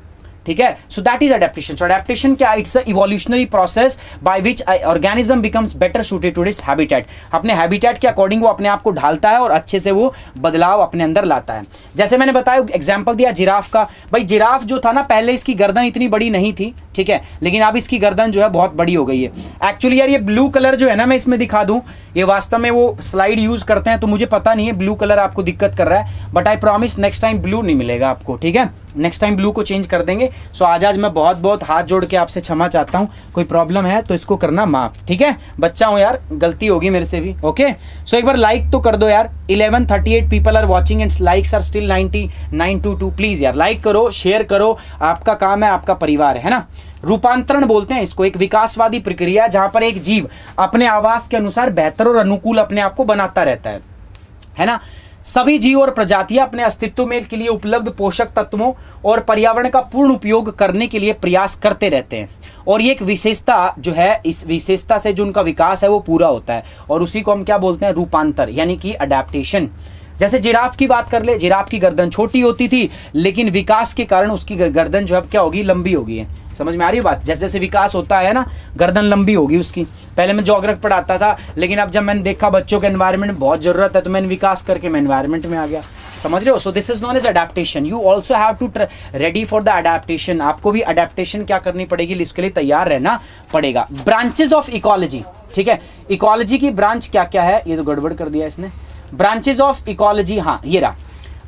ठीक है। So that is adaptation. So adaptation क्या, it's a evolutionary process by which organism becomes better suited to its habitat, अपने हैबिटेट के अकॉर्डिंग वो अपने आप को ढालता है और अच्छे से वो बदलाव अपने अंदर लाता है। जैसे मैंने बताया, एग्जांपल दिया जिराफ का, भाई जिराफ जो था ना, पहले इसकी गर्दन इतनी बड़ी नहीं थी, ठीक है, लेकिन अब इसकी गर्दन जो है बहुत बड़ी हो गई है। एक्चुअली यार ये ब्लू कलर जो है ना, मैं इसमें दिखा दूं, ये वास्तव में वो स्लाइड यूज करते हैं, तो मुझे पता नहीं है ब्लू कलर आपको दिक्कत कर रहा है, but I promise next time blue नहीं मिलेगा आपको, ठीक है, नेक्स्ट टाइम ब्लू को चेंज कर देंगे। सो आज मैं बहुत हाथ जोड़ के आपसे क्षमा चाहता हूँ, कोई प्रॉब्लम है तो इसको करना माफ, ठीक है, बच्चा हूँ यार, गलती होगी मेरे से भी, ओके। सो एक बार लाइक तो कर दो यार, 1138 people are watching and likes are still 9922, please यार लाइक करो, शेयर करो, आपका काम है, आपका परिवार है ना। रूपांतरण बोलते हैं इसको, एक विकासवादी प्रक्रिया जहां पर एक जीव अपने आवास के अनुसार बेहतर और अनुकूल अपने आप को बनाता रहता है ना। सभी जीव और प्रजातियां अपने अस्तित्व में के लिए उपलब्ध पोषक तत्वों और पर्यावरण का पूर्ण उपयोग करने के लिए प्रयास करते रहते हैं, और ये एक विशेषता जो है, इस विशेषता से जो उनका विकास है वो पूरा होता है, और उसी को हम क्या बोलते हैं, रूपांतर, यानी कि अडेप्टेशन। जैसे जिराफ की बात कर ले, जिराफ की गर्दन छोटी होती थी, लेकिन विकास के कारण उसकी गर्दन जो है क्या होगी, लंबी होगी है। समझ में आ रही है बात? जैसे जैसे विकास होता है ना, गर्दन लंबी होगी उसकी। पहले मैं ज्योग्राफी पढ़ाता था, लेकिन अब जब मैंने देखा बच्चों के एनवायरनमेंट में बहुत जरूरत है, तो मैंने विकास करके मैं एनवायरनमेंट में आ गया। समझ रहे हो? So this is known as adaptation. You also have to ready for the adaptation. आपको भी अडेप्टेशन क्या करनी पड़ेगी, इसके लिए तैयार रहना पड़ेगा। ब्रांचेज ऑफ इकोलॉजी, ठीक है, इकोलॉजी की ब्रांच क्या क्या है, ये तो गड़बड़ कर दिया इसने। ब्रांचेज ऑफ इकोलॉजी, हाँ ये रहा,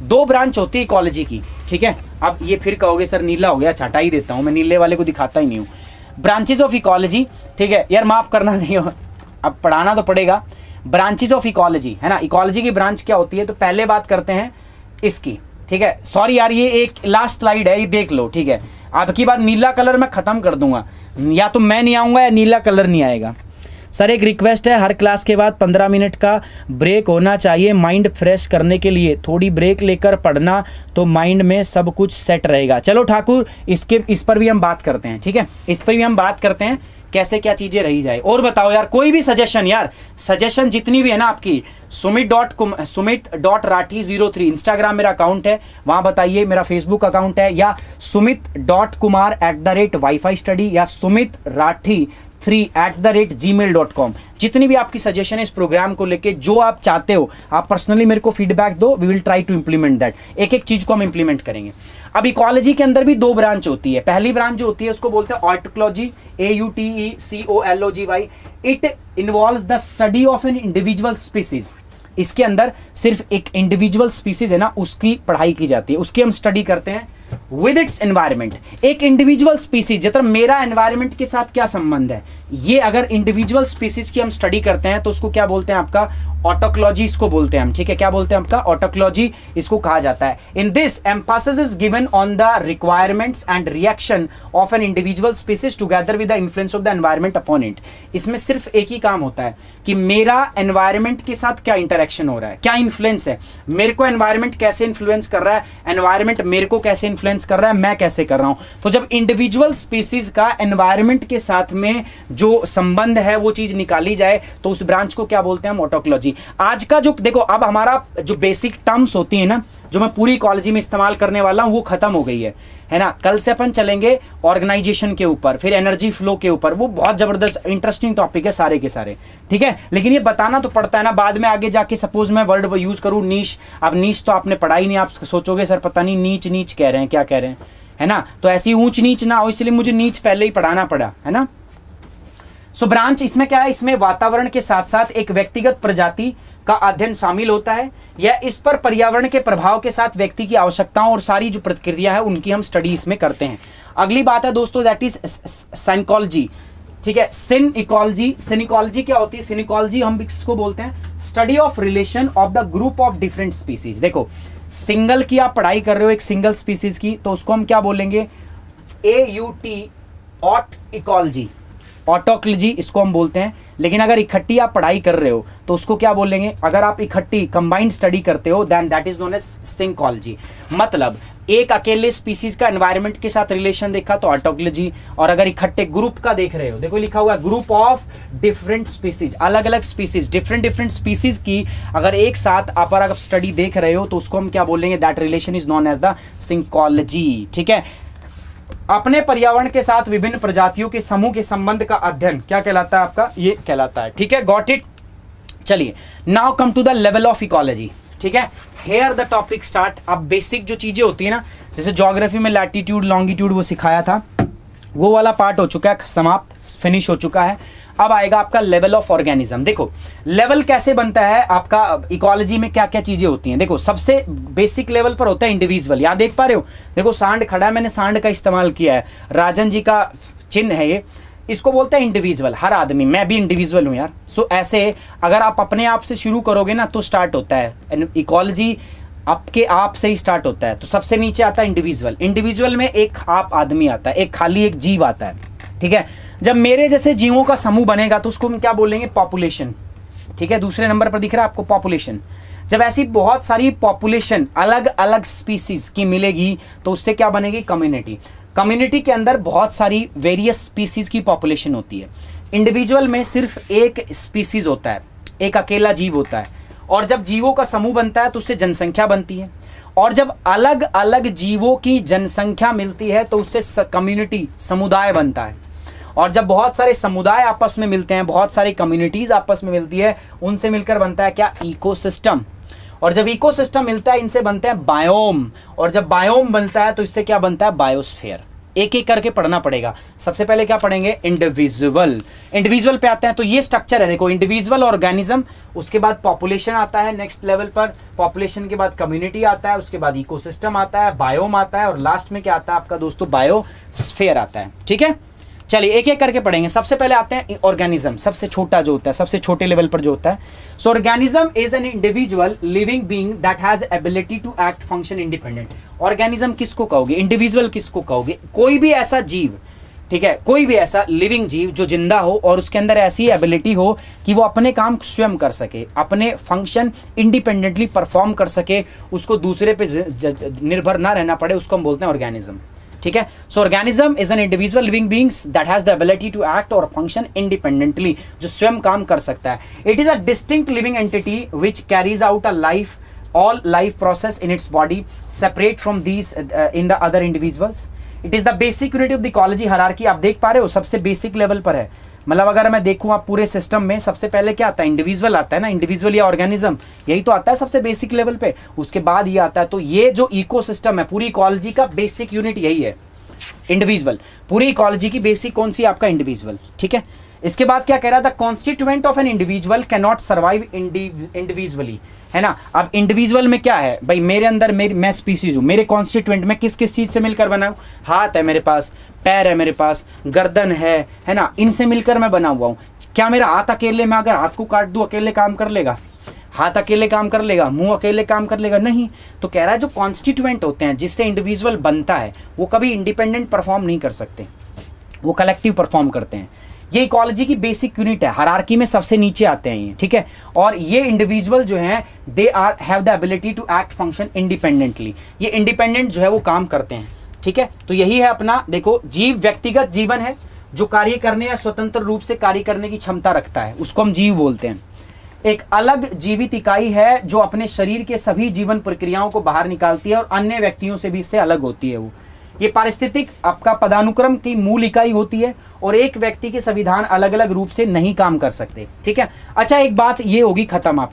2 ब्रांच होती है इकोलॉजी की, ठीक है। अब ये फिर कहोगे सर नीला हो गया, हटा ही देता हूँ मैं, नीले वाले को दिखाता ही नहीं हूँ। ब्रांचेज ऑफ इकोलॉजी, ठीक है यार, माफ करना नहीं हो, अब पढ़ाना तो पड़ेगा। ब्रांचेज ऑफ इकोलॉजी है ना, इकोलॉजी की ब्रांच क्या होती है, तो पहले बात करते हैं इसकी, ठीक है। सॉरी यार, ये एक लास्ट स्लाइड है, ये देख लो, ठीक है। अब की बार नीला कलर मैं खत्म कर दूंगा, या तो मैं नहीं आऊँगा या नीला कलर नहीं आएगा। सर एक रिक्वेस्ट है, हर क्लास के बाद 15 मिनट का ब्रेक होना चाहिए माइंड फ्रेश करने के लिए, थोड़ी ब्रेक लेकर पढ़ना तो माइंड में सब कुछ सेट रहेगा। चलो ठाकुर, इस पर भी हम बात करते हैं, ठीक है, इस पर भी हम बात करते हैं कैसे क्या चीज़ें रही जाए। और बताओ यार, कोई भी सजेशन, यार सजेशन जितनी भी है ना आपकी, sumit.rathi03 इंस्टाग्राम मेरा अकाउंट है, वहाँ बताइए, मेरा फेसबुक अकाउंट है, या sumit.kumar@wifi study या sumitrathi3@gmail.com। जितनी भी आपकी सजेशन है इस प्रोग्राम को लेके, जो आप चाहते हो, आप पर्सनली मेरे को फीडबैक दो, we will try to implement that. एक एक चीज को हम इंप्लीमेंट करेंगे। अब इकोलॉजी के अंदर भी 2 ब्रांच होती है। पहली ब्रांच जो होती है उसको बोलते हैं ऑटोलॉजी, AUTECOLOGY। It involves the study of an individual species. इसके अंदर सिर्फ एक इंडिविजुअल स्पीसीज है ना, उसकी पढ़ाई की जाती है, उसकी हम स्टडी करते हैं विद इट्स एनवायरमेंट। एक इंडिविजुअल स्पीसीज, जब मेरा एनवायरमेंट के साथ क्या संबंध है, ये अगर इंडिविजुअल स्पीसीज की हम स्टडी करते हैं तो उसको क्या बोलते हैं, आपका ऑटोलॉजी इसको बोलते हैं हम, ठीक है, क्या बोलते हैं आपका ऑटोलॉजी इसको कहा जाता है। In this Mphasis is given on the requirements and reaction of an individual species together with the influence of the environment upon it. इसमें सिर्फ एक ही काम होता है कि मेरा एनवायरमेंट के साथ क्या इंटरेक्शन हो रहा है, क्या इन्फ्लुएंस है, मेरे को एनवायरमेंट कैसे इन्फ्लुएंस कर रहा है, एनवायरमेंट मेरे को कैसे इन्फ्लुएंस कर रहा है, मैं कैसे कर रहा हूं। तो जब इंडिविजुअल स्पीसीज का एनवायरमेंट के साथ में जो संबंध है वो चीज निकाली जाए तो उस ब्रांच को क्या बोलते हैं हम, ऑटोलॉजी। आज का जो देखो, अब हमारा जो बेसिक टर्म्स होती है ना, जो मैं पूरी इकोलॉजी में इस्तेमाल करने वाला हूं, वो खत्म हो गई है ना। कल से अपन चलेंगे ऑर्गेनाइजेशन के ऊपर, फिर एनर्जी फ्लो के ऊपर, वो बहुत जबरदस्त इंटरेस्टिंग टॉपिक है सारे के सारे, ठीक है। लेकिन ये बताना तो पड़ता है ना, बाद में आगे जाके सपोज मैं वर्ड यूज करूं नीच। अब नीच तो आपने पढ़ा ही नहीं, आप सोचोगे सर पता नहीं नीच नीच कह रहे हैं, क्या कह रहे हैं, है ना। तो ऐसी ऊंच नीच ना हो, इसलिए मुझे नीच पहले ही पढ़ाना पड़ा, है ना। सो ब्रांच इसमें क्या है, इसमें वातावरण के साथ साथ एक व्यक्तिगत प्रजाति का अध्ययन शामिल होता है, या इस पर पर्यावरण के प्रभाव के साथ व्यक्ति की आवश्यकताओं और सारी जो प्रतिक्रिया है उनकी हम स्टडी इसमें करते हैं। अगली बात है दोस्तों, दैट इज साइकोलॉजी, ठीक है। सिनिकोलॉजी, सिनिकोलॉजी क्या होती है, सिनिकोलॉजी हम इसको बोलते हैं study of relation of the group of different species. देखो, सिंगल की आप पढ़ाई कर रहे हो, एक सिंगल स्पीसीज की, तो उसको हम क्या बोलेंगे, AUT ऑट इकोलॉजी, ऑटोलॉजी इसको हम बोलते हैं। लेकिन अगर इकट्ठी आप पढ़ाई कर रहे हो तो उसको क्या बोलेंगे, अगर आप इकट्ठी कंबाइंड स्टडी करते हो then that is known as synecology. मतलब एक अकेले स्पीसीज का एनवायरनमेंट के साथ रिलेशन देखा तो ऑटोलॉजी, और अगर इकट्ठे ग्रुप का देख रहे हो, देखो लिखा हुआ है ग्रुप ऑफ डिफरेंट स्पीसीज, अलग अलग स्पीसीज, डिफरेंट स्पीसीज की अगर एक साथ आप अगर स्टडी देख रहे हो तो उसको हम क्या बोलेंगे, that relation is known as the synecology, ठीक है। अपने पर्यावरण के साथ विभिन्न प्रजातियों के समूह के संबंध का अध्ययन क्या कहलाता है, आपका ये कहलाता है, ठीक है, गॉट इट। चलिए, now come to the level of ecology, ठीक है। Here the topic start. अब बेसिक जो चीजें होती है ना, जैसे ज्योग्राफी में लैटिट्यूड लॉन्गिट्यूड वो सिखाया था, वो वाला पार्ट हो चुका है, समाप्त, फिनिश हो चुका है। अब आएगा आपका लेवल ऑफ ऑर्गेनिज्म। देखो लेवल कैसे बनता है आपका, इकोलॉजी में क्या क्या चीजें होती हैं। देखो सबसे बेसिक लेवल पर होता है इंडिविजुअल, यहाँ देख पा रहे हो, देखो सांड खड़ा है, मैंने सांड का इस्तेमाल किया है, राजन जी का चिन्ह है ये, इसको बोलते हैं इंडिविजुअल। हर आदमी, मैं भी इंडिविजुअल हूँ यार। सो ऐसे अगर आप अपने आप से शुरू करोगे ना तो स्टार्ट होता है इकोलॉजी, आपके आप से ही स्टार्ट होता है। तो सबसे नीचे आता है इंडिविजुअल, इंडिविजुअल में एक आप आदमी आता है, एक खाली एक जीव आता है, ठीक है। जब मेरे जैसे जीवों का समूह बनेगा तो उसको हम क्या बोलेंगे, पॉपुलेशन, ठीक है। दूसरे नंबर पर दिख रहा है आपको पॉपुलेशन। जब ऐसी बहुत सारी पॉपुलेशन अलग अलग स्पीसीज की मिलेगी तो उससे क्या बनेगी, कम्युनिटी। कम्युनिटी के अंदर बहुत सारी वेरियस स्पीसीज की पॉपुलेशन होती है। इंडिविजुअल में सिर्फ एक स्पीसीज होता है, एक अकेला जीव होता है, और जब जीवों का समूह बनता है तो उससे जनसंख्या बनती है, और जब अलग अलग जीवों की जनसंख्या मिलती है तो उससे कम्युनिटी, समुदाय बनता है। और जब बहुत सारे समुदाय आपस में मिलते हैं, बहुत सारी कम्युनिटीज आपस में मिलती है, उनसे मिलकर बनता है क्या, इकोसिस्टम। और जब इकोसिस्टम मिलता है इनसे बनते हैं बायोम, और जब बायोम बनता है तो इससे क्या बनता है, बायोस्फीयर। एक एक करके पढ़ना पड़ेगा। सबसे पहले क्या पढ़ेंगे, इंडिविजुअल। इंडिविजुअल पे आते हैं तो ये स्ट्रक्चर है, देखो इंडिविजुअल ऑर्गेनिज्म, उसके बाद पॉपुलेशन आता है नेक्स्ट लेवल पर, पॉपुलेशन के बाद कम्युनिटी आता है, उसके बाद इकोसिस्टम आता है, बायोम आता है, और लास्ट में क्या आता है आपका दोस्तों, बायोस्फीयर आता है, ठीक है। चलिए एक एक करके पढ़ेंगे। सबसे पहले आते हैं ऑर्गेनिज्म, सबसे छोटा जो होता है, सबसे छोटे लेवल पर जो होता है। So organism is an individual living being that has ability to act function independent. Organism किसको कहोगे, इंडिविजुअल किसको कहोगे, कोई भी ऐसा जीव ठीक है, कोई भी ऐसा लिविंग जीव जो जिंदा हो और उसके अंदर ऐसी एबिलिटी हो कि वो अपने काम स्वयं कर सके, अपने फंक्शन इंडिपेंडेंटली परफॉर्म कर सके, उसको दूसरे पे निर्भर ना रहना पड़े, उसको हम बोलते हैं ऑर्गेनिज्म। ठीक है, so organism is an individual living beings that has the ability to act और फंक्शन इंडिपेंडेंटली, जो स्वयं काम कर सकता है। It is a distinct living entity which carries out a life all life process in its body separate from these in the other individuals. It is the basic unit of the ecology hierarchy. आप देख पा रहे हो, सबसे basic level पर है। मतलब अगर मैं देखूं आप पूरे सिस्टम में सबसे पहले क्या आता है, इंडिविजुअल आता है ना, इंडिविजुअल या ऑर्गेनिज्म, यही तो आता है सबसे बेसिक लेवल पे, उसके बाद ये आता है। तो ये जो इकोसिस्टम है, पूरी इकोलॉजी का बेसिक यूनिट यही है, इंडिविजुअल। पूरी इकोलॉजी की बेसिक कौन सी, आपका इंडिविजुअल। ठीक है, इसके बाद क्या कह रहा था, constituent of an individual can not survive individually, है ना। अब इंडिविजुअल में क्या है भाई, मेरे अंदर मैं स्पीसीज हूँ, मेरे कॉन्स्टिट्यूएंट में किस किस चीज़ से मिलकर बना हूँ, हाथ है मेरे पास, पैर है मेरे पास, गर्दन है ना, इनसे मिलकर मैं बना हुआ हूँ। क्या मेरा हाथ अकेले, मैं अगर हाथ को काट दूँ अकेले काम कर लेगा, हाथ अकेले काम कर लेगा, मुंह अकेले काम कर लेगा, नहीं। तो कह रहा है जो कॉन्स्टिट्यूएंट होते हैं जिससे इंडिविजुअल बनता है, वो कभी इंडिपेंडेंट परफॉर्म नहीं कर सकते, वो कलेक्टिव परफॉर्म करते हैं। ये इकोलॉजी की बेसिक यूनिट है, हायरार्की में सबसे नीचे आते हैं ये। ठीक है, और ये इंडिविजुअल जो हैं they are have the ability to act function independently, ये इंडिपेंडेंट जो है वो काम करते हैं। ठीक है, तो यही है अपना, देखो, जीव व्यक्तिगत जीवन है जो कार्य करने या स्वतंत्र रूप से कार्य करने की क्षमता रखता है, उसको हम जीव बोलते हैं। एक अलग जीवित इकाई है जो अपने शरीर के सभी जीवन प्रक्रियाओं को बाहर निकालती है और अन्य व्यक्तियों से भी इससे अलग होती है। वो ये पारिस्थितिक आपका पदानुक्रम की मूल इकाई होती है और एक व्यक्ति के संविधान अलग अलग रूप से नहीं काम कर सकते। ठीक है, अच्छा, एक बात ये होगी खत्म आपकी।